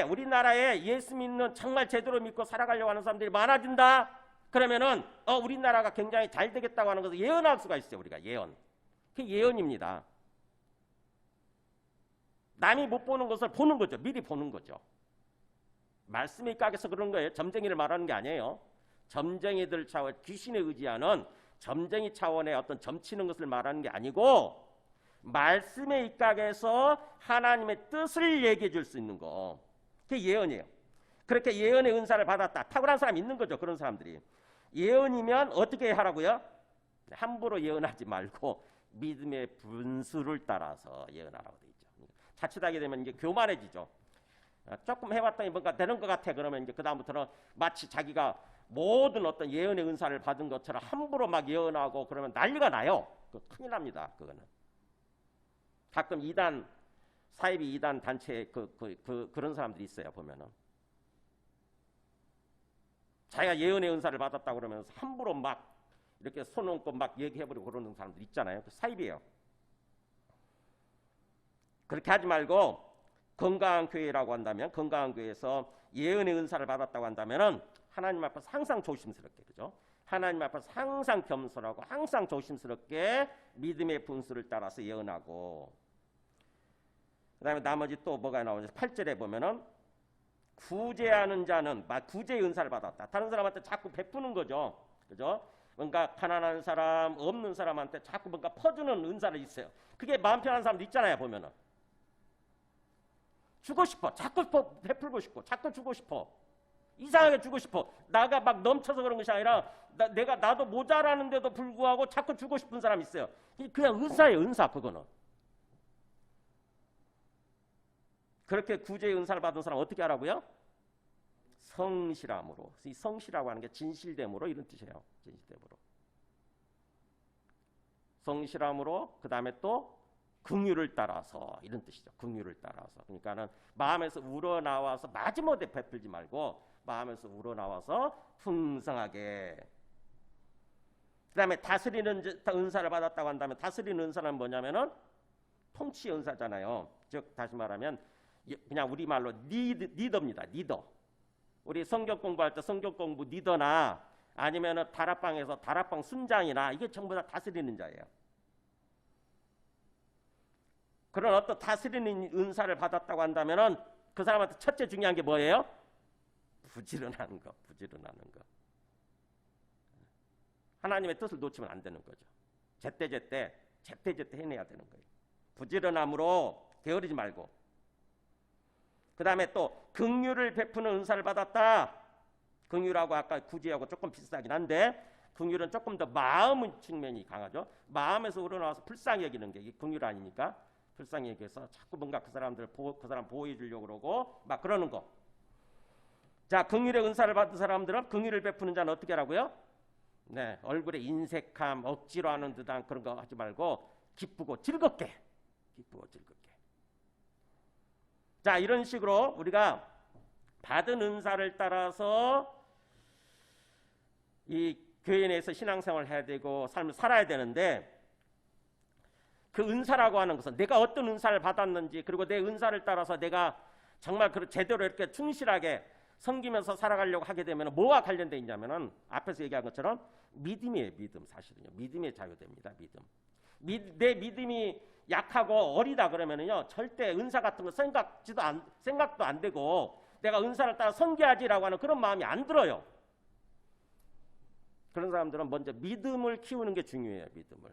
우리나라에 예수 믿는 정말 제대로 믿고 살아가려고 하는 사람들이 많아진다. 그러면은 우리나라가 굉장히 잘 되겠다고 하는 것을 예언할 수가 있어요. 우리가 예언. 그게 예언입니다. 남이 못 보는 것을 보는 거죠. 미리 보는 거죠. 말씀에 입각해서 그런 거예요. 점쟁이를 말하는 게 아니에요. 점쟁이들 차원, 귀신에 의지하는 점쟁이 차원의 어떤 점치는 것을 말하는 게 아니고 말씀에 입각해서 하나님의 뜻을 얘기해 줄 수 있는 거. 그게 예언이에요. 그렇게 예언의 은사를 받았다. 탁월한 사람이 있는 거죠. 그런 사람들이. 예언이면 어떻게 하라고요? 함부로 예언하지 말고 믿음의 분수를 따라서 예언하라고 돼 있죠. 자칫하게 되면 이제 교만해지죠. 조금 해봤더니 뭔가 되는 것 같아. 그러면 이제 그 다음부터는 마치 자기가 모든 어떤 예언의 은사를 받은 것처럼 함부로 막 예언하고 그러면 난리가 나요. 큰일 납니다. 그거는. 가끔 사이비 이단 단체 그런 사람들이 있어요. 보면은 자기가 예언의 은사를 받았다고 그러면서 함부로 막 이렇게 손 얹고 막 얘기해버리고 그러는 사람들 있잖아요. 사이비예요. 그렇게 하지 말고 건강한 교회라고 한다면, 건강한 교회에서 예언의 은사를 받았다고 한다면은 하나님 앞에서 항상 조심스럽게, 그죠? 하나님 앞에서 항상 겸손하고 항상 조심스럽게 믿음의 분수를 따라서 예언하고, 그다음에 나머지 또 뭐가 나오냐? 8절에 보면은 구제하는 자는 구제의 은사를 받았다. 다른 사람한테 자꾸 베푸는 거죠, 그죠? 뭔가 가난한 사람, 없는 사람한테 자꾸 뭔가 퍼주는 은사를 있어요. 그게 마음 편한 사람도 있잖아요. 보면은 주고 싶어, 자꾸 베풀고 싶고, 자꾸 주고 싶어, 이상하게 주고 싶어. 나가 막 넘쳐서 그런 것이 아니라 나도 모자라는데도 불구하고 자꾸 주고 싶은 사람이 있어요. 그냥 은사예요, 은사. 그거는. 그렇게 구제의 은사를 받은 사람 어떻게 하라고요? 성실함으로. 이 성실하고 하는 게 진실됨으로, 이런 뜻이에요. 진실됨으로. 성실함으로, 그 다음에 또 긍휼을 따라서, 이런 뜻이죠. 긍휼을 따라서. 그러니까는 마음에서 우러나와서 마지못해 베풀지 말고 마음에서 우러나와서 풍성하게. 그 다음에 다스리는 은사를 받았다고 한다면, 다스리는 은사는 뭐냐면은 통치 은사잖아요. 즉 다시 말하면 그냥 우리말로 리더입니다. 리더. 우리 성경 공부할 때 성경 공부 리더나 아니면은 다락방에서 다락방 순장이나, 이게 전부 다 다스리는 자예요. 그런 어떤 다스리는 은사를 받았다고 한다면은 그 사람한테 첫째 중요한 게 뭐예요? 부지런하는 거, 부지런하는 거. 하나님의 뜻을 놓치면 안 되는 거죠. 제때제때 해내야 되는 거예요. 부지런함으로 게으르지 말고. 그 다음에 또 긍휼을 베푸는 은사를 받았다. 긍휼하고 아까 구제하고 조금 비슷하긴 한데, 긍휼은 조금 더 마음 측면이 강하죠. 마음에서 우러나와서 불쌍히 여기는 게 이게 긍휼 아닙니까? 불쌍히 여기서 자꾸 뭔가 그 사람 보호해 주려고 그러고 막 그러는 거. 자, 긍휼의 은사를 받은 사람들은, 긍휼을 베푸는 자는 어떻게 하라고요? 네, 얼굴에 인색함, 억지로 하는 듯한 그런 거 하지 말고 기쁘고 즐겁게. 자, 이런 식으로 우리가 받은 은사를 따라서 이 교회 내에서 신앙생활을 해야 되고 삶을 살아야 되는데, 그 은사라고 하는 것은 내가 어떤 은사를 받았는지, 그리고 내 은사를 따라서 내가 정말 제대로 이렇게 충실하게 섬기면서 살아가려고 하게 되면 뭐가 관련되어 있냐면은 앞에서 얘기한 것처럼 믿음이에요. 믿음. 사실은요, 믿음의 자유됩니다. 믿음. 내 믿음이 약하고 어리다 그러면은요, 절대 은사 같은 거 생각도 안 되고 내가 은사를 따라 섬겨야지라고 하는 그런 마음이 안 들어요. 그런 사람들은 먼저 믿음을 키우는 게 중요해요. 믿음을.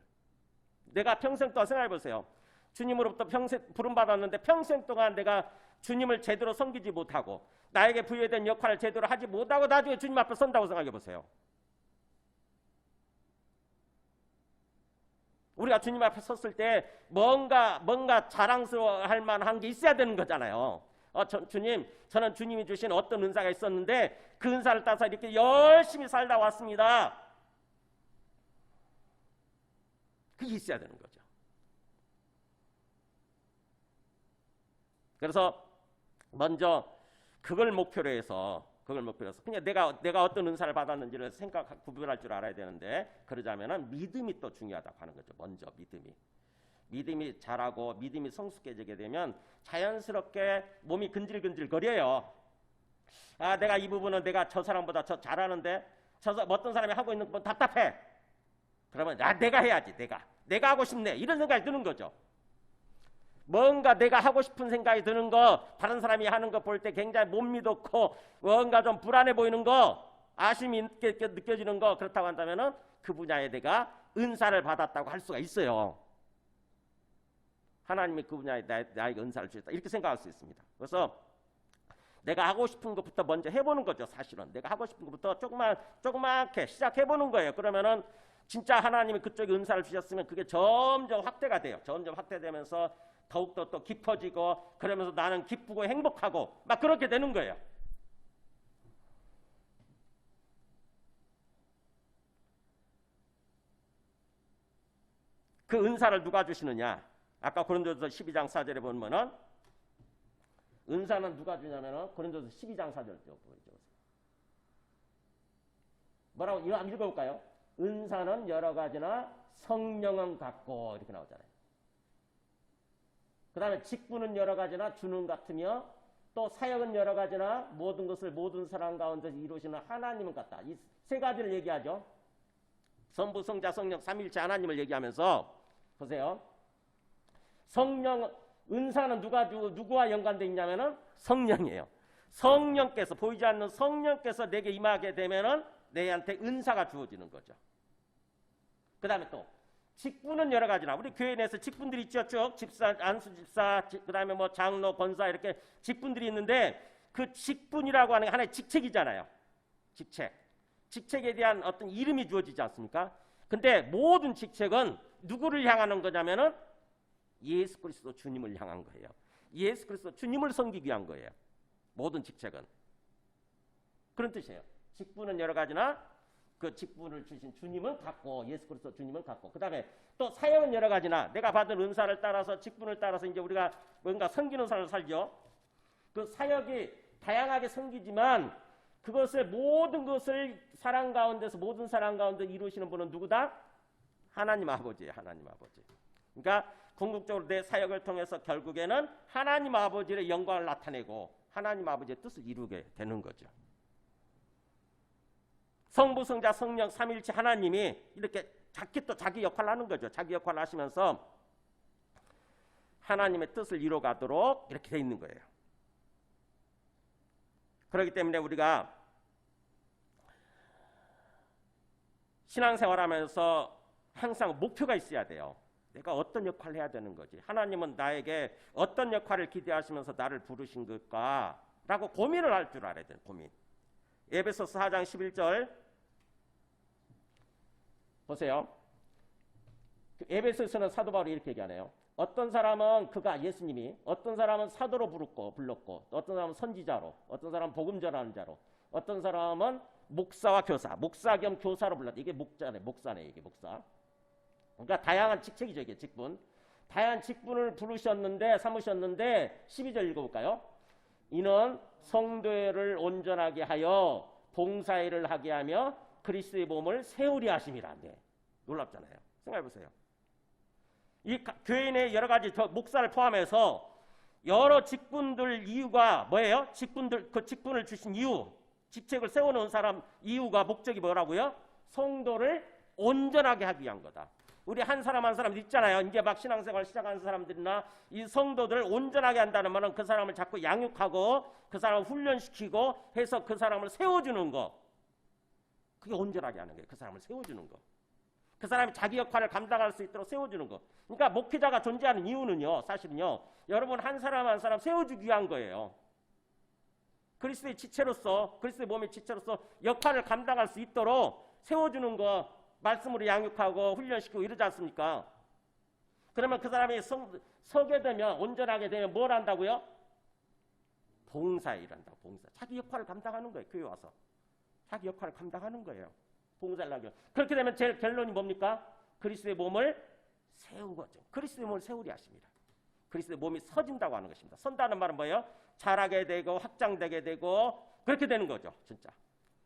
내가 평생 동안 생각해 보세요. 주님으로부터 평생 부름받았는데 평생 동안 내가 주님을 제대로 섬기지 못하고 나에게 부여된 역할을 제대로 하지 못하고 나중에 주님 앞에 선다고 생각해 보세요. 우리가 주님 앞에 섰을 때 뭔가 자랑스러워할 만한 게 있어야 되는 거잖아요. 주님, 저는 주님이 주신 어떤 은사가 있었는데 그 은사를 따서 이렇게 열심히 살다 왔습니다. 그게 있어야 되는 거죠. 그래서 먼저 그걸 목표로 해서 그냥 내가 어떤 은사를 받았는지를 구별할 줄 알아야 되는데, 그러자면은 믿음이 또 중요하다고 하는 거죠. 먼저 믿음이 자라고 믿음이 성숙해지게 되면 자연스럽게 몸이 근질근질 거려요. 아, 내가 이 부분은 내가 저 사람보다 저 잘하는데 어떤 사람이 하고 있는 건 답답해. 그러면 내가 해야지. 내가 하고 싶네. 이런 생각이 드는 거죠. 뭔가 내가 하고 싶은 생각이 드는 거, 다른 사람이 하는 거 볼 때 굉장히 못 믿었고 뭔가 좀 불안해 보이는 거, 아쉬움이 느껴지는 거, 그렇다고 한다면은 그 분야에 내가 은사를 받았다고 할 수가 있어요. 하나님이 그 분야에 나에게 은사를 주셨다, 이렇게 생각할 수 있습니다. 그래서 내가 하고 싶은 것부터 먼저 해보는 거죠. 사실은 내가 하고 싶은 것부터 조그맣게 시작해보는 거예요. 그러면은 진짜 하나님이 그쪽에 은사를 주셨으면 그게 점점 확대가 돼요. 점점 확대되면서 더욱더 또 깊어지고, 그러면서 나는 기쁘고 행복하고 막 그렇게 되는 거예요. 그 은사를 누가 주시느냐? 아까 고린도서 12장 4절에 보면은 은사는 누가 주냐면은 고린도서 12장 4절죠. 뭐라고 이거 한번 읽어볼까요? 은사는 여러 가지나 성령은 같고, 이렇게 나오잖아요. 그 다음에 직분은 여러 가지나 주는 같으며 또 사역은 여러 가지나 모든 것을 모든 사람 가운데 이루시는 하나님은 같다. 이 세 가지를 얘기하죠. 성부, 성자, 성령, 삼위일체 하나님을 얘기하면서 보세요. 성령, 은사는 누구와 연관되어 있냐면은 성령이에요. 성령께서, 보이지 않는 성령께서 내게 임하게 되면은 내한테 은사가 주어지는 거죠. 그 다음에 또 직분은 여러 가지나, 우리 교회 내에서 직분들이 있죠. 쭉 집사, 안수 집사, 그 다음에 뭐 장로, 권사, 이렇게 직분들이 있는데 그 직분이라고 하는 게 하나의 직책이잖아요. 직책에 대한 어떤 이름이 주어지지 않습니까? 근데 모든 직책은 누구를 향하는 거냐면은 예수 그리스도 주님을 향한 거예요. 예수 그리스도 주님을 섬기기 위한 거예요. 모든 직책은 그런 뜻이에요. 직분은 여러 가지나 그 직분을 주신 주님은 같고, 예수 그리스도 주님은 같고, 그 다음에 또 사역은 여러 가지나 내가 받은 은사를 따라서, 직분을 따라서 이제 우리가 뭔가 섬기는 삶을 살죠. 그 사역이 다양하게 섬기지만 그것을, 모든 것을 사랑 가운데서, 모든 사랑 가운데 이루시는 분은 누구다? 하나님 아버지예요. 하나님 아버지. 그러니까 궁극적으로 내 사역을 통해서 결국에는 하나님 아버지의 영광을 나타내고 하나님 아버지의 뜻을 이루게 되는 거죠. 성부, 성자, 성령, 삼위일체 하나님이 이렇게 자기 역할을 하는 거죠. 자기 역할을 하시면서 하나님의 뜻을 이뤄가도록 이렇게 돼 있는 거예요. 그렇기 때문에 우리가 신앙생활하면서 항상 목표가 있어야 돼요. 내가 어떤 역할을 해야 되는 거지? 하나님은 나에게 어떤 역할을 기대하시면서 나를 부르신 걸까라고 고민을 할 줄 알아야 돼요. 고민. 에베소서 4장 11절 보세요. 에베소서는 사도 바울이 이렇게 얘기하네요. 어떤 사람은 그가, 예수님이, 어떤 사람은 사도로 불렀고, 어떤 사람은 선지자로, 어떤 사람은 복음 전하는 자로, 어떤 사람은 목사와 교사, 목사 겸 교사로 불렀다. 이게 목사네, 이게 목사. 그러니까 다양한 직책이죠, 이게 직분. 다양한 직분을 삼으셨는데 12절 읽어볼까요? 이는 성도를 온전하게 하여 봉사일을 하게 하며 그리스도의 몸을 세우려 하심이라. 네. 놀랍잖아요. 생각해보세요. 이 교인의 여러 가지 목사를 포함해서 여러 직분들 이유가 뭐예요? 그 직분을 주신 이유, 직책을 세워놓은 사람 이유가, 목적이 뭐라고요? 성도를 온전하게 하기 위한 거다. 우리 한 사람 한 사람 있잖아요. 이제 막 신앙생활 시작하는 사람들이나 이 성도들을 온전하게 한다는 말은 그 사람을 자꾸 양육하고 그 사람을 훈련시키고 해서 그 사람을 세워주는 거. 그게 온전하게 하는 거예요. 그 사람을 세워주는 거. 그 사람이 자기 역할을 감당할 수 있도록 세워주는 거. 그러니까 목회자가 존재하는 이유는요, 사실은요, 여러분 한 사람 한 사람 세워주기 위한 거예요. 그리스도의 지체로서, 그리스도의 몸의 지체로서 역할을 감당할 수 있도록 세워주는 거, 말씀으로 양육하고 훈련시키고 이러지 않습니까? 그러면 그 사람이 서게 되면, 온전하게 되면 뭘 한다고요? 봉사에 일한다. 봉사. 자기 역할을 감당하는 거예요. 교회 와서. 자기 역할을 감당하는 거예요. 봉사를 하죠. 그렇게 되면 제 결론이 뭡니까? 그리스도의 몸을 세운 거죠. 그리스도의 몸을 세우려 하십니다. 그리스도의 몸이 서진다고 하는 것입니다. 선다는 말은 뭐예요? 자라게 되고 확장되게 되고 그렇게 되는 거죠. 진짜.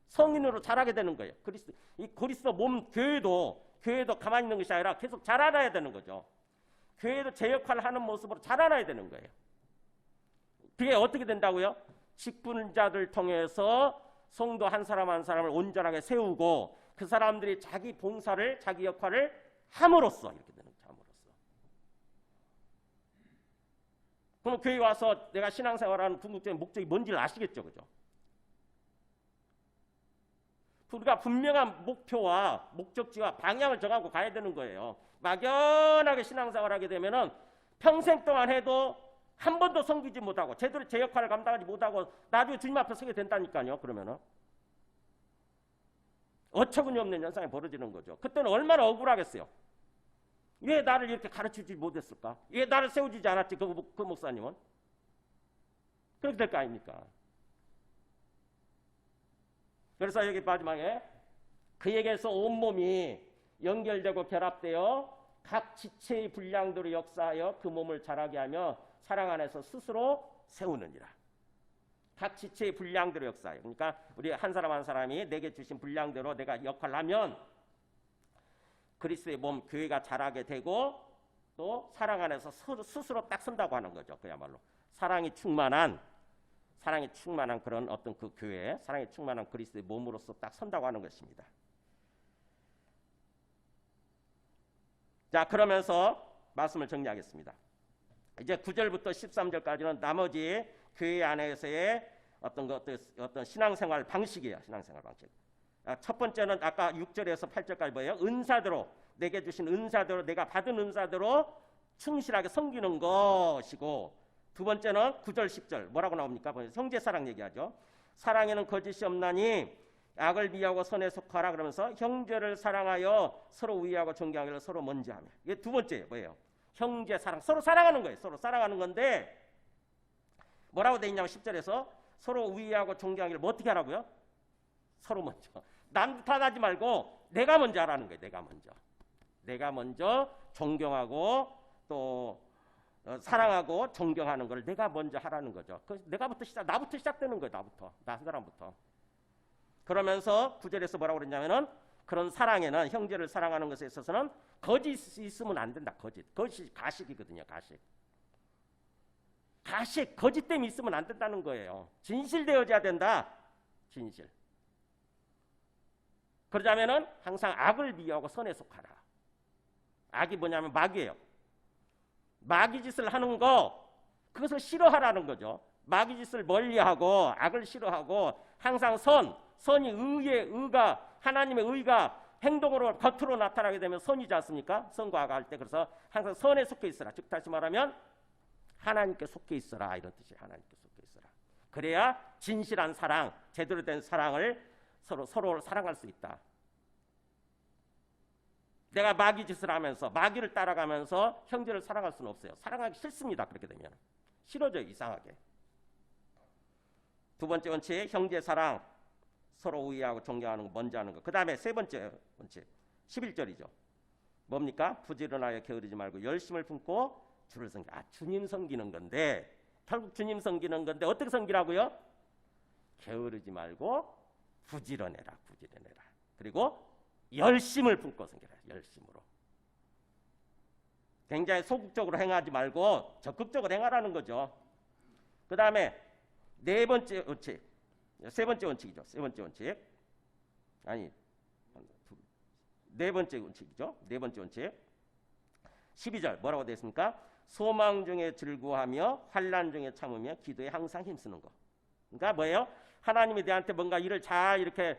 성인으로 자라게 되는 거예요. 이 그리스도 몸 교회도 가만히 있는 것이 아니라 계속 자라나야 되는 거죠. 교회도 제 역할을 하는 모습으로 자라나야 되는 거예요. 그게 어떻게 된다고요? 직분자들 통해서 성도 한 사람 한 사람을 온전하게 세우고 그 사람들이 자기 봉사를, 자기 역할을 함으로써 이렇게 되는 거죠. 함으로써. 그럼 교회 와서 내가 신앙생활하는 궁극적인 목적이 뭔지를 아시겠죠, 그죠? 우리가 분명한 목표와 목적지와 방향을 정하고 가야 되는 거예요. 막연하게 신앙생활하게 되면은 평생 동안 해도 한 번도 섬기지 못하고 제대로 제 역할을 감당하지 못하고 나중에 주님 앞에 서게 된다니까요. 그러면은 어처구니 없는 현상이 벌어지는 거죠. 그때는 얼마나 억울하겠어요. 왜 나를 이렇게 가르치지 못했을까? 왜 나를 세워주지 않았지? 그 목사님은 그렇게 될 거 아닙니까? 그래서 여기 마지막에 그에게서 온몸이 연결되고 결합되어 각 지체의 분량대로 역사하여 그 몸을 자라게 하며 사랑 안에서 스스로 세우느니라. 각 지체의 분량대로 역사해요. 그러니까 우리 한 사람 한 사람이 내게 주신 분량대로 내가 역할을 하면 그리스도의 몸 교회가 자라게 되고 또 사랑 안에서 스스로 딱 선다고 하는 거죠. 그야말로 사랑이 충만한 그런 어떤 그 교회, 사랑이 충만한 그리스도의 몸으로서 딱 선다고 하는 것입니다. 자, 그러면서 말씀을 정리하겠습니다. 이제 9절부터 13절까지는 나머지 교회 안에서의 어떤 신앙생활 방식이에요. 신앙생활 방식. 첫 번째는 아까 6절에서 8절까지 뭐예요? 은사대로, 내게 주신 은사대로, 내가 받은 은사대로 충실하게 섬기는 것이고, 두 번째는 9절 10절 뭐라고 나옵니까? 형제 사랑 얘기하죠. 사랑에는 거짓이 없나니 악을 미워하고 선에 속하라 그러면서 형제를 사랑하여 서로 우애하고 존경하기를 서로 먼저 하며. 이게 두 번째 뭐예요? 형제 사랑. 서로 사랑하는 거예요. 서로 사랑하는 건데 뭐라고 돼 있냐면 10절에서 서로 우애하고 존경하기를 뭐 어떻게 하라고요? 서로 먼저. 남 탓하지 말고 내가 먼저 하라는 거예요. 내가 먼저 존경하고 또 사랑하고 존경하는 걸 내가 먼저 하라는 거죠. 나부터 시작되는 거예요. 나 한 사람부터. 그러면서 9절에서 뭐라고 그랬냐면은 그런 사랑에는, 형제를 사랑하는 것에 있어서는 거짓이 있으면 안 된다. 거짓이 가식이거든요. 가식, 거짓됨이 있으면 안 된다는 거예요. 진실되어져야 된다. 진실. 그러자면은 항상 악을 미워하고 선에 속하라. 악이 뭐냐면 마귀예요. 마귀 짓을 하는 거, 그것을 싫어하라는 거죠. 마귀 짓을 멀리하고 악을 싫어하고 항상 선이 의가, 하나님의 의가 행동으로 겉으로 나타나게 되면 선이지 않습니까? 선과 악 할 때. 그래서 항상 선에 속해 있어라. 즉 다시 말하면 하나님께 속해 있어라. 이런 뜻이에요. 하나님께 속해 있어라. 그래야 진실한 사랑, 제대로 된 사랑을 서로를 사랑할 수 있다. 내가 마귀 짓을 하면서 마귀를 따라가면서 형제를 사랑할 수는 없어요. 사랑하기 싫습니다. 그렇게 되면 싫어져요. 이상하게. 두 번째 원칙, 형제 사랑, 서로 우애하고 존경하는 거 먼저 하는 거. 그 다음에 세 번째 원칙 11절이죠. 뭡니까? 부지런하여 게으르지 말고 열심을 품고 주를 섬기. 주님 섬기는 건데, 결국 주님 섬기는 건데 어떻게 섬기라고요? 게으르지 말고 부지런해라. 그리고 열심을 품고 섬기라. 열심으로. 굉장히 소극적으로 행하지 말고 적극적으로 행하라는 거죠. 그 다음에 네 번째 원칙, 세 번째 원칙이죠. 네 번째 원칙 12절 뭐라고 되어 있습니까? 소망 중에 즐거워하며 환난 중에 참으며 기도에 항상 힘쓰는 거. 그러니까 뭐예요? 하나님이 내한테 뭔가 일을 잘 이렇게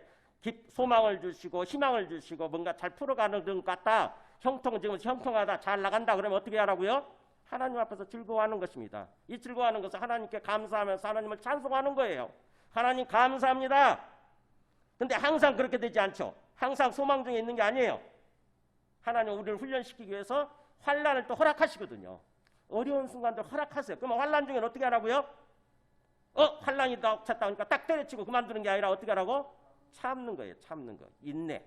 소망을 주시고 희망을 주시고 뭔가 잘 풀어가는 것 같다. 지금 형통하다. 잘 나간다. 그러면 어떻게 하라고요? 하나님 앞에서 즐거워하는 것입니다. 이 즐거워하는 것은 하나님께 감사하면서 하나님을 찬송하는 거예요. 하나님 감사합니다. 근데 항상 그렇게 되지 않죠. 항상 소망 중에 있는 게 아니에요. 하나님 우리를 훈련시키기 위해서 환난을 또 허락하시거든요. 어려운 순간들 허락하세요. 그러면 환난 중에는 어떻게 하라고요? 환난이 닥쳤다 하니까 딱 때려치고 그만두는 게 아니라 어떻게 하라고? 참는 거예요. 참는 거. 인내.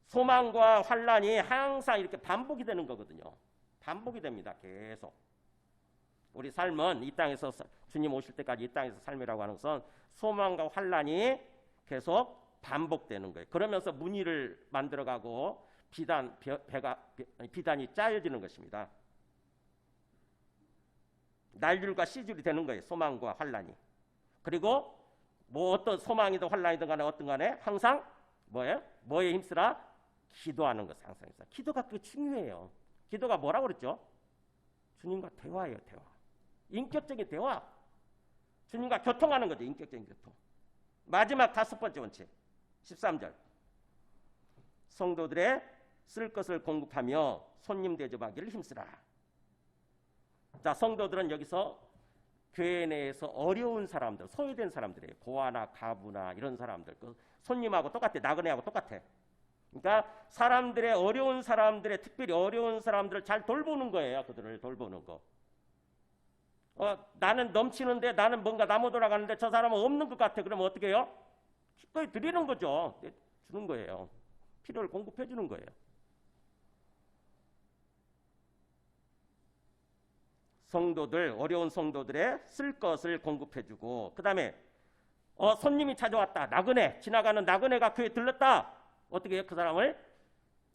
소망과 환난이 항상 이렇게 반복이 되는 거거든요. 반복이 됩니다. 계속. 우리 삶은 이 땅에서 주님 오실 때까지 이 땅에서 삶이라고 하는 것은 소망과 환난이 계속 반복되는 거예요. 그러면서 문의를 만들어가고 비단이 짜여지는 것입니다. 날줄과 씨줄이 되는 거예요. 소망과 환난이. 그리고 뭐 어떤 소망이든 환난이든 간에 어떤 간에 항상 뭐예요? 뭐에 힘쓰라? 기도하는 것 항상 있어요. 기도가 그게 중요해요. 기도가 뭐라고 그랬죠? 주님과 대화예요. 대화. 인격적인 대화. 주님과 교통하는 거죠. 인격적인 교통. 마지막 5번째 원칙 13절. 성도들의 쓸 것을 공급하며 손님 대접하기를 힘쓰라. 자, 성도들은 여기서 교회 내에서 어려운 사람들, 소외된 사람들이에요. 고아나 가부나 이런 사람들. 손님하고 똑같아. 나그네하고 똑같아. 그러니까 사람들의 어려운 사람들의 특별히 어려운 사람들을 잘 돌보는 거예요. 그들을 돌보는 거. 나는 넘치는데 나는 뭔가 나무 돌아가는데 저 사람은 없는 것 같아. 그러면 어떻게 해요? 기꺼이 드리는 거죠. 주는 거예요. 필요를 공급해 주는 거예요. 성도들, 어려운 성도들의 쓸 것을 공급해 주고 그 다음에 손님이 찾아왔다. 나그네, 지나가는 나그네가 교회에 들렀다. 어떻게 해요? 그 사람을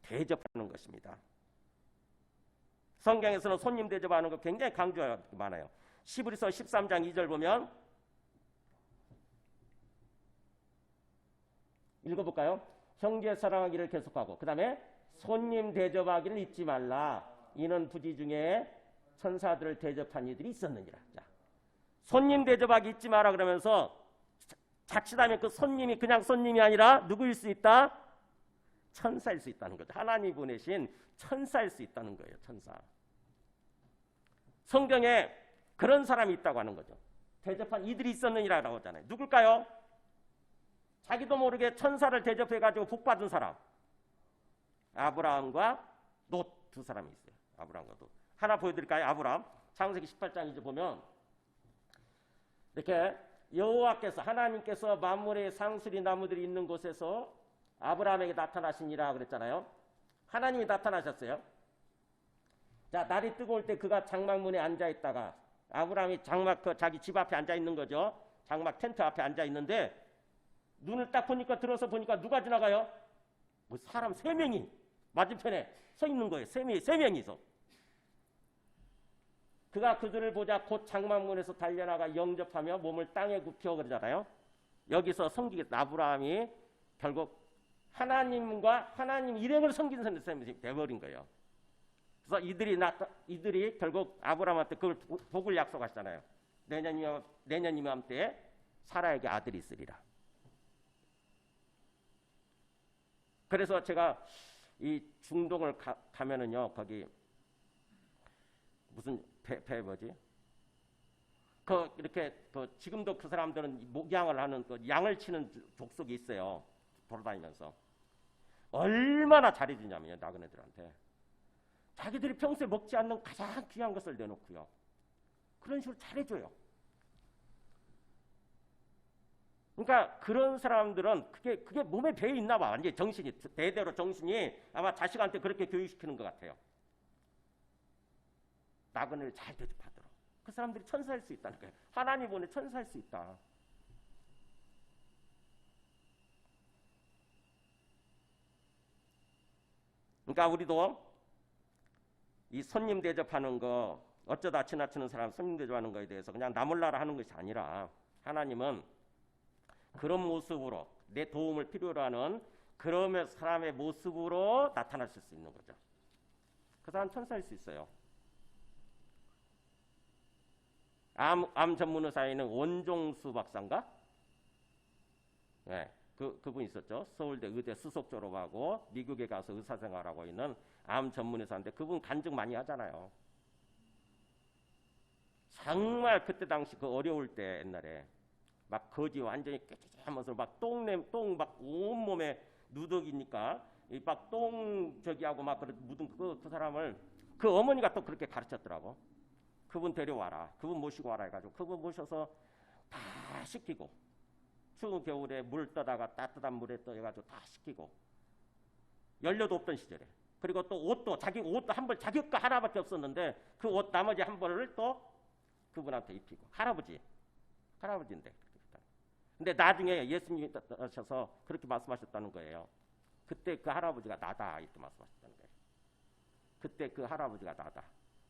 대접하는 것입니다. 성경에서는 손님 대접하는 거 굉장히 강조가 많아요. 히브리서 13장 2절 보면 읽어볼까요? 형제 사랑하기를 계속하고 그 다음에 손님 대접하기를 잊지 말라. 이는 부지 중에 천사들을 대접한 이들이 있었느니라. 자, 손님 대접하기 잊지 마라 그러면서 자칫하면 그 손님이 그냥 손님이 아니라 누구일 수 있다? 천사일 수 있다는 거죠. 하나님이 보내신 천사일 수 있다는 거예요. 천사. 성경에 그런 사람이 있다고 하는 거죠. 대접한 이들이 있었느니라고 하잖아요. 누굴까요? 자기도 모르게 천사를 대접해가지고 복받은 사람. 아브라함과 롯 두 사람이 있어요. 아브라함과 롯. 하나 보여드릴까요? 아브라함. 창세기 18장 이제 보면 이렇게 여호와께서 하나님께서 만물의 상수리 나무들이 있는 곳에서 아브라함에게 나타나시니라 그랬잖아요. 하나님이 나타나셨어요. 자, 날이 뜨거울 때 그가 장막문에 앉아 있다가 아브라함이 장막 자기 집 앞에 앉아 있는 거죠. 장막 텐트 앞에 앉아 있는데 눈을 딱 보니까 들어서 보니까 누가 지나가요? 뭐 사람 3명이 맞은편에 서 있는 거예요. 3명이서. 그가 그들을 보자 곧 장막문에서 달려나가 영접하며 몸을 땅에 굽혀 그러잖아요. 여기서 섬기겠다. 아브라함이 결국 하나님과 하나님 일행을 섬기는 사람이 되어버린 거예요. 그래서 이들이 결국 아브라함한테 그걸 복을 약속하시잖아요. 내년 이맘때 사라에게 아들이 있으리라. 그래서 제가 이 중동을 가면은요, 거기 무슨 배 뭐지? 이렇게 지금도 그 사람들은 목양을 하는 양을 치는 족속이 있어요. 돌아다니면서 얼마나 잘해주냐면요, 나그네들한테. 자기들이 평소에 먹지 않는 가장 귀한 것을 내놓고요. 그런 식으로 잘해줘요. 그러니까 그런 사람들은 그게 몸에 배어 있나 봐. 완전히 정신이, 대대로 정신이 아마 자식한테 그렇게 교육시키는 것 같아요. 나그네를 잘 대접하도록. 그 사람들이 천사일 수 있다는 거예요. 하나님 보내 천사일 수 있다. 그러니까 우리도 이 손님 대접하는 거, 어쩌다 지나치는 사람 손님 대접하는 거에 대해서 그냥 나 몰라라 하는 것이 아니라 하나님은 그런 모습으로 내 도움을 필요로 하는 그런 사람의 모습으로 나타나실 수 있는 거죠. 그 사람 천사일 수 있어요. 암 전문 의사에는 원종수 박사인가? 네, 그분 있었죠. 서울대 의대 수석 졸업하고 미국에 가서 의사 생활하고 있는 암 전문 의사인데 그분 간증 많이 하잖아요. 정말 그때 당시 그 어려울 때 옛날에 막 거지 완전히 깨끗하면서 막 똥 막 온몸에 누더기니까 막 똥 저기 하고 막 묻은 그 사람을 그 어머니가 또 그렇게 가르쳤더라고. 그분 데려와라. 그분 모시고 와라 해가지고 그분 모셔서 다 시키고 추운 겨울에 물 떠다가 따뜻한 물에 떠해가지고 다 시키고 연료도 없던 시절에 그리고 또 옷도 자기 옷도 한 벌 자기 거 하나밖에 없었는데 그 옷 나머지 한 벌을 또 그분한테 입히고 할아버지인데 근데 나중에 예수님이 오셔서 그렇게 말씀하셨다는 거예요. 그때 그 할아버지가 나다 이렇게 말씀하셨다는 거예요. 그때 그 할아버지가 나다.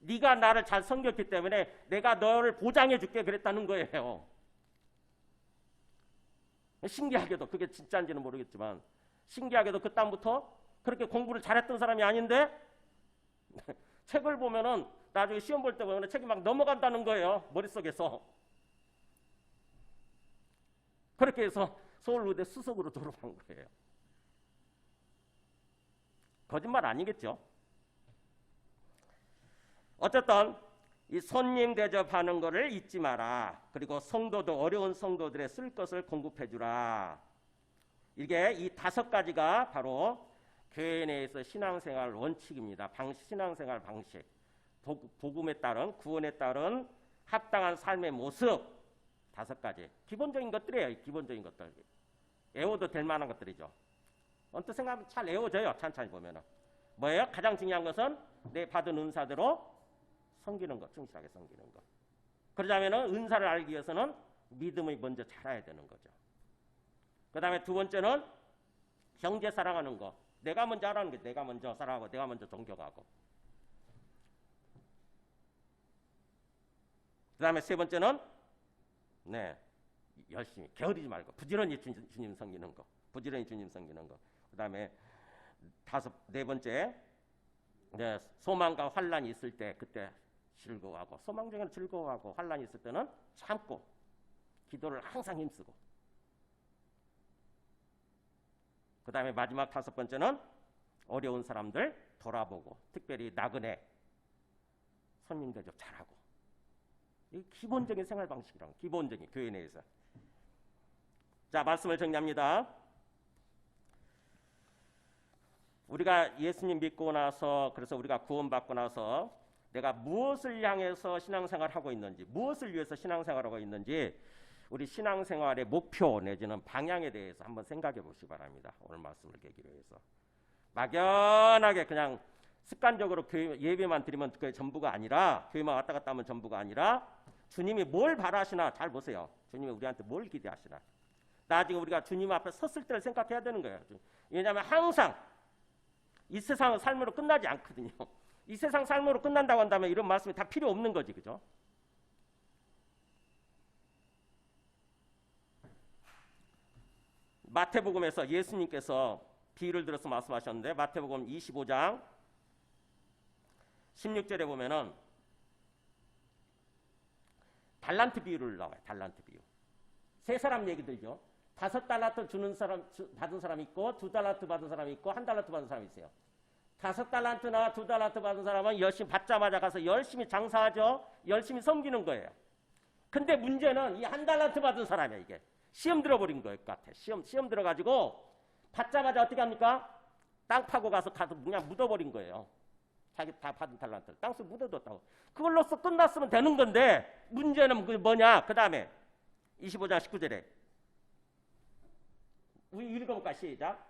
네가 나를 잘 섬겼기 때문에 내가 너를 보장해 줄게 그랬다는 거예요. 신기하게도 그게 진짜인지는 모르겠지만 신기하게도 그다음부터 그렇게 공부를 잘했던 사람이 아닌데 책을 보면은 나중에 시험 볼 때 보면 책이 막 넘어간다는 거예요. 머릿속에서. 그렇게 해서 서울의대 수석으로 졸업한 거예요. 거짓말 아니겠죠? 어쨌든 이 손님 대접하는 거를 잊지 마라. 그리고 성도도 어려운 성도들의 쓸 것을 공급해 주라. 이게 이 5가지가 바로 교회 내에서 신앙생활 원칙입니다. 신앙생활 방식. 복음에 따른 구원에 따른 합당한 삶의 모습 5가지. 기본적인 것들이에요. 기본적인 것들. 외워도 될 만한 것들이죠. 언뜻 생각하면 잘 외워져요. 천천히 보면은. 뭐예요? 가장 중요한 것은 내 받은 은사대로 섬기는 것, 충실하게 섬기는 것. 그러자면은 은사를 알기 위해서는 믿음이 먼저 자라야 되는 거죠. 그 다음에 2번째는 형제 사랑하는 거. 내가 먼저 하라는 게 내가 먼저 사랑하고 내가 먼저 존경하고. 그 다음에 3번째는 열심히 게으르지 말고 부지런히 주님 섬기는 거. 부지런히 주님 섬기는 거. 그 다음에 4번째 소망과 환란이 있을 때 그때 즐거워하고 소망 중에는 즐거워하고 환란이 있을 때는 참고 기도를 항상 힘쓰고 그 다음에 마지막 5번째는 어려운 사람들 돌아보고 특별히 나그네 손님 대접 잘하고 이 기본적인 생활 방식이랑 기본적인 교회 내에서. 자, 말씀을 정리합니다. 우리가 예수님 믿고 나서 그래서 우리가 구원받고 나서 내가 무엇을 향해서 신앙생활을 하고 있는지 무엇을 위해서 신앙생활을 하고 있는지 우리 신앙생활의 목표 내지는 방향에 대해서 한번 생각해 보시기 바랍니다. 오늘 말씀을 계기로 해서 막연하게 그냥 습관적으로 교회 예배만 드리면 그게 전부가 아니라 교회만 왔다 갔다 하면 전부가 아니라 주님이 뭘 바라시나 잘 보세요. 주님이 우리한테 뭘 기대하시나. 나중에 우리가 주님 앞에 섰을 때를 생각해야 되는 거예요. 왜냐하면 항상 이 세상 삶으로 끝나지 않거든요. 이 세상 삶으로 끝난다고 한다면 이런 말씀이 다 필요 없는 거지, 그죠? 마태복음에서 예수님께서 비유를 들어서 말씀하셨는데 마태복음 25장 16절에 보면은 달란트 비유를 나와요. 달란트 비유. 3사람 얘기 들죠. 5달란트 주는 사람 받은 사람이 있고 2달란트 받은 사람이 있고 1달란트 받은 사람이 있어요. 5달란트나 2달란트 받은 사람은 열심히 받자마자 가서 열심히 장사하죠. 열심히 섬기는 거예요. 근데 문제는 이 1달란트 받은 사람이야. 이게 시험 들어버린 것 같아. 시험 들어가지고 받자마자 어떻게 합니까? 땅 파고 가서 그냥 묻어버린 거예요. 자기 다 받은 달란트를 땅속에 묻어뒀다고. 그걸로써 끝났으면 되는 건데 문제는 그 뭐냐? 그 다음에 25장 19절에 우리 읽어볼까? 시작.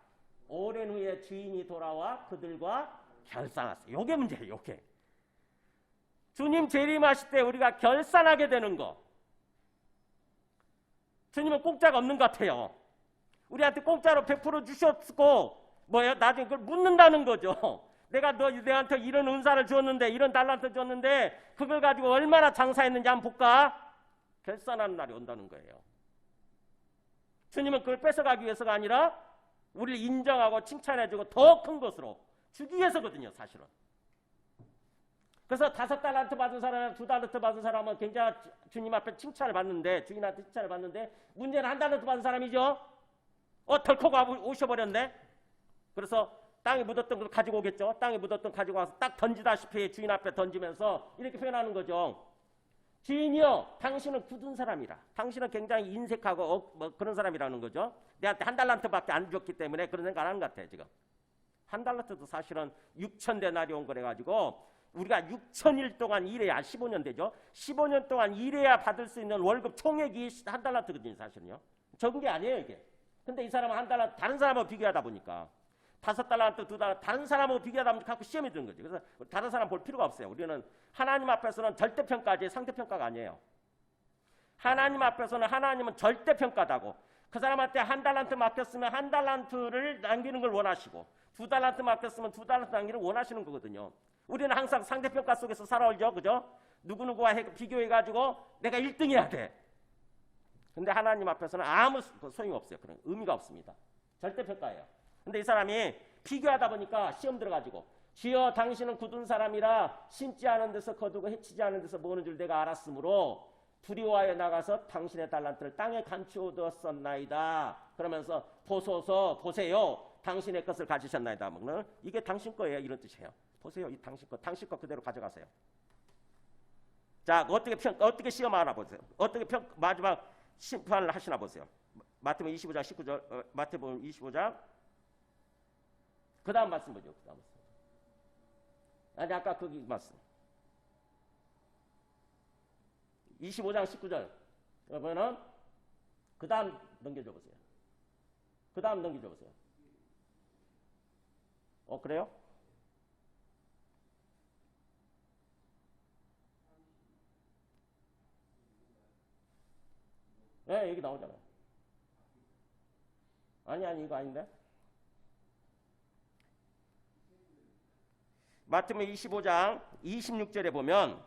오랜 후에 주인이 돌아와 그들과 결산하세요. 요게 문제예요. 요게. 주님 재림하실 때 우리가 결산하게 되는 거. 주님은 공짜가 없는 것 같아요. 우리한테 공짜로 100% 주셨고 뭐예요? 나중에 그걸 묻는다는 거죠. 내가 너한테 이런 은사를 줬는데 이런 달란트 줬는데 그걸 가지고 얼마나 장사했는지 한번 볼까? 결산하는 날이 온다는 거예요. 주님은 그걸 뺏어가기 위해서가 아니라 우리를 인정하고 칭찬해주고 더 큰 것으로 주기 위해서거든요. 사실은. 그래서 5달란트 받은 사람, 2달란트 받은 사람은 굉장히 주님 앞에 칭찬을 받는데, 주인한테 칭찬을 받는데, 문제는 1달란트 받은 사람이죠. 덜컥 오셔버렸네. 그래서 땅에 묻었던 걸 가지고 오겠죠. 땅에 묻었던 걸 가지고 와서 딱 던지다시피 주인 앞에 던지면서 이렇게 표현하는 거죠. 주인이여, 당신은 굳은 사람이라. 당신은 굉장히 인색하고 뭐 그런 사람이라는 거죠. 내한테 1달란트밖에 안 줬기 때문에 그런 생각 안 하는 것 같아요, 지금. 1달란트도 사실은 6,000데나리 온 거래 가지고 우리가 6,000일 동안 일해야 15년 되죠. 15년 동안 일해야 받을 수 있는 월급 총액이 1달란트거든요, 사실은요. 적은 게 아니에요, 이게. 근데 이 사람은 1달란트, 다른 사람하고 비교하다 보니까 5달란트, 2달란트, 다른 사람하고 비교하다 보니까 갖고 시험이 드는 거죠. 그래서 다른 사람 볼 필요가 없어요. 우리는 하나님 앞에서는 절대평가지 상대평가가 아니에요. 하나님 앞에서는 하나님은 절대평가다고. 그 사람한테 1달란트 맡겼으면 1달란트를 남기는 걸 원하시고 2달란트 맡겼으면 2달란트 남기는 걸 원하시는 거거든요. 우리는 항상 상대평가 속에서 살아올죠. 그죠? 누구누구와 비교해가지고 내가 1등 해야 돼. 근데 하나님 앞에서는 아무 소용이 없어요. 그런 의미가 없습니다. 절대평가예요. 근데 이 사람이 비교하다 보니까 시험 들어가지고 주여 당신은 굳은 사람이라 심지 않은 데서 거두고 해치지 않은 데서 모으는 줄 내가 알았으므로 두려워하여 나가서 당신의 달란트를 땅에 감추었었나이다. 그러면서 보소서 보세요. 당신의 것을 가지셨나이다. 이게 당신 거예요. 이런 뜻이에요. 보세요. 이 당신 거 그대로 가져가세요. 자, 어떻게 시험하나 보세요. 어떻게 마지막 심판을 하시나 보세요. 마태복음 25장 19절, 마태복음 25장 그 다음 말씀 보죠. 그 다음 말씀. 아니 아까 거기 말씀. 25장 19절. 그러면은 그 다음 넘겨줘 보세요. 그 다음 넘겨줘 보세요. 그래요? 네, 여기 나오잖아요. 아니 이거 아닌데. 마태복음 25장 26절에 보면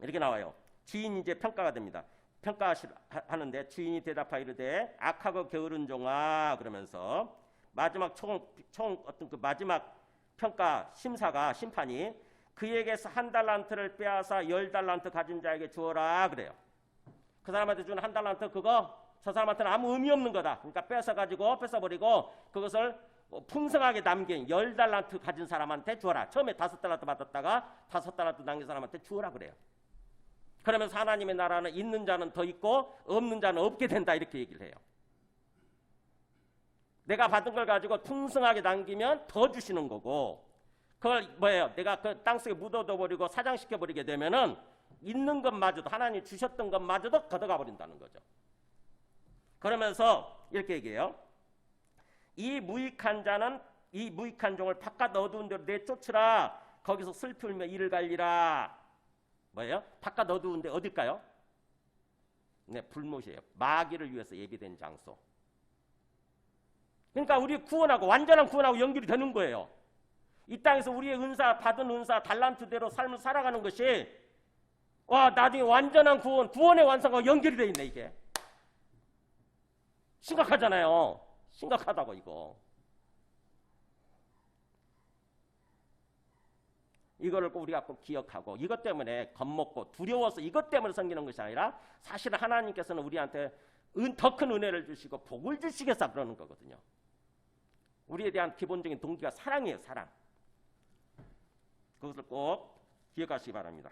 이렇게 나와요. 주인이 이제 평가가 됩니다. 평가하는데 주인이 대답하여 이르되 악하고 게으른 종아 그러면서 마지막 어떤 그 마지막 평가 심판이 그에게서 1달란트를 빼앗아 10달란트 가진 자에게 주어라 그래요. 그 사람한테 주는 1달란트 그거 저 사람한테는 아무 의미 없는 거다. 그러니까 뺏어버리고 그것을 풍성하게 남긴 10달란트 가진 사람한테 주어라. 처음에 5달란트 받았다가 5달란트 남긴 사람한테 주어라 그래요. 그러면서 하나님의 나라는 있는 자는 더 있고 없는 자는 없게 된다 이렇게 얘기를 해요. 내가 받은 걸 가지고 풍성하게 남기면 더 주시는 거고 그걸 뭐예요? 내가 그 땅속에 묻어둬 버리고 사장시켜 버리게 되면은 있는 것마저도 하나님 주셨던 것마저도 걷어가 버린다는 거죠. 그러면서 이렇게 얘기해요. 이 무익한 종을 바깥 어두운 데로 내쫓으라. 거기서 슬피 울며 이를 갈리라. 뭐예요? 바깥 어두운 데 어딜까요? 네, 불못이에요. 마귀를 위해서 예비된 장소. 그러니까 우리 구원하고 완전한 구원하고 연결이 되는 거예요. 이 땅에서 우리의 받은 은사 달란트대로 삶을 살아가는 것이 나중에 완전한 구원의 완성과 연결이 돼 있네 이게. 심각하잖아요. 심각하다고 이거. 이거를 꼭 우리가 꼭 기억하고 이것 때문에 겁먹고 두려워서 이것 때문에 섬기는 것이 아니라 사실은 하나님께서는 우리한테 더 큰 은혜를 주시고 복을 주시겠다 그러는 거거든요. 우리에 대한 기본적인 동기가 사랑이에요. 사랑. 그것을 꼭 기억하시기 바랍니다.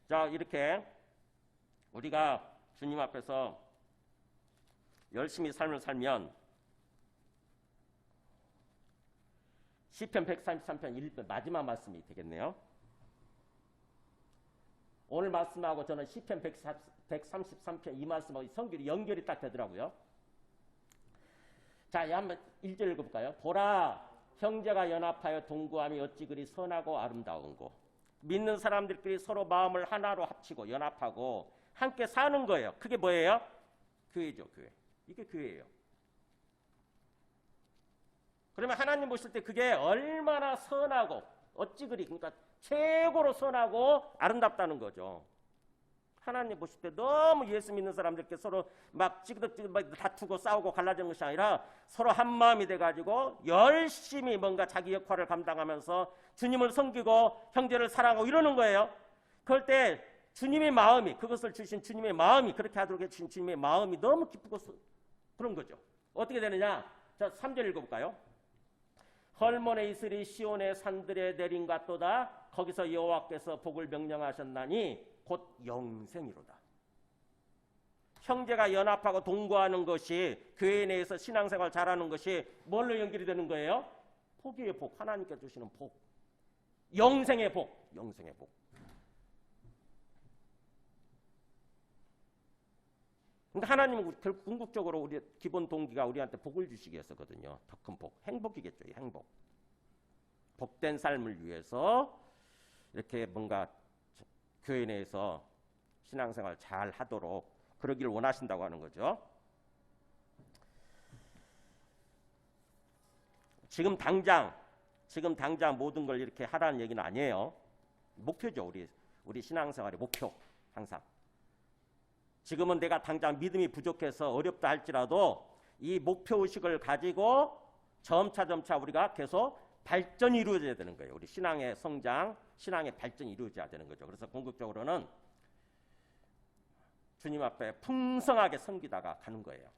자, 이렇게 우리가 주님 앞에서 열심히 삶을 살면 시편 133편 1편 마지막 말씀이 되겠네요. 오늘 말씀하고 저는 시편 133편 이 말씀하고 성결이 연결이 딱 되더라고요. 자, 한번 1절 읽어볼까요? 보라, 형제가 연합하여 동거함이 어찌 그리 선하고 아름다운고. 믿는 사람들끼리 서로 마음을 하나로 합치고 연합하고 함께 사는 거예요. 그게 뭐예요? 교회죠, 교회. 이게 교회예요. 그러면 하나님 보실 때 그게 얼마나 선하고 어찌 그리 그러니까 최고로 선하고 아름답다는 거죠. 하나님 보실 때 너무 예수 믿는 사람들께 서로 막 찌그덕찌그덕 막 다투고 싸우고 갈라지는 것이 아니라 서로 한 마음이 돼가지고 열심히 뭔가 자기 역할을 감당하면서 주님을 섬기고 형제를 사랑하고 이러는 거예요. 그럴 때 주님의 마음이, 그것을 주신 주님의 마음이, 그렇게 하도록 해주신 주님의 마음이 너무 기쁘고 그런 거죠. 어떻게 되느냐? 자, 3절 읽어볼까요? 헐몬에 이스리 시온의 산들에 내린 같도다. 거기서 여호와께서 복을 명령하셨나니 곧 영생이로다. 형제가 연합하고 동거하는 것이, 교회 내에서 신앙생활 잘하는 것이 뭘로 연결이 되는 거예요? 복이의 복, 하나님께 주시는 복, 영생의 복, 영생의 복. 그러니까 하나님은 궁극적으로 우리 기본 동기가 우리한테 복을 주시기 위해서거든요. 더 큰 복, 행복이겠죠. 행복. 복된 삶을 위해서 이렇게 뭔가 교회 내에서 신앙생활 잘 하도록 그러기를 원하신다고 하는 거죠. 지금 당장 모든 걸 이렇게 하라는 얘기는 아니에요. 목표죠. 우리 신앙생활의 목표 항상. 지금은 내가 당장 믿음이 부족해서 어렵다 할지라도 이 목표의식을 가지고 점차 우리가 계속 발전이 이루어져야 되는 거예요. 우리 신앙의 성장, 신앙의 발전이 이루어져야 되는 거죠. 그래서 궁극적으로는 주님 앞에 풍성하게 섬기다가 가는 거예요.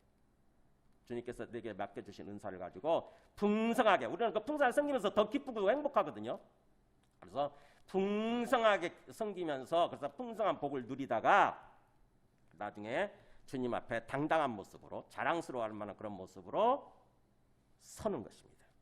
주님께서 내게 맡겨주신 은사를 가지고 풍성하게, 우리는 그 풍성하게 섬기면서 더 기쁘고 행복하거든요. 그래서 풍성하게 섬기면서 그래서 풍성한 복을 누리다가 나중에 주님 앞에 당당한 모습으로, 자랑스러워할 만한 그런 모습으로 서는 것입니다.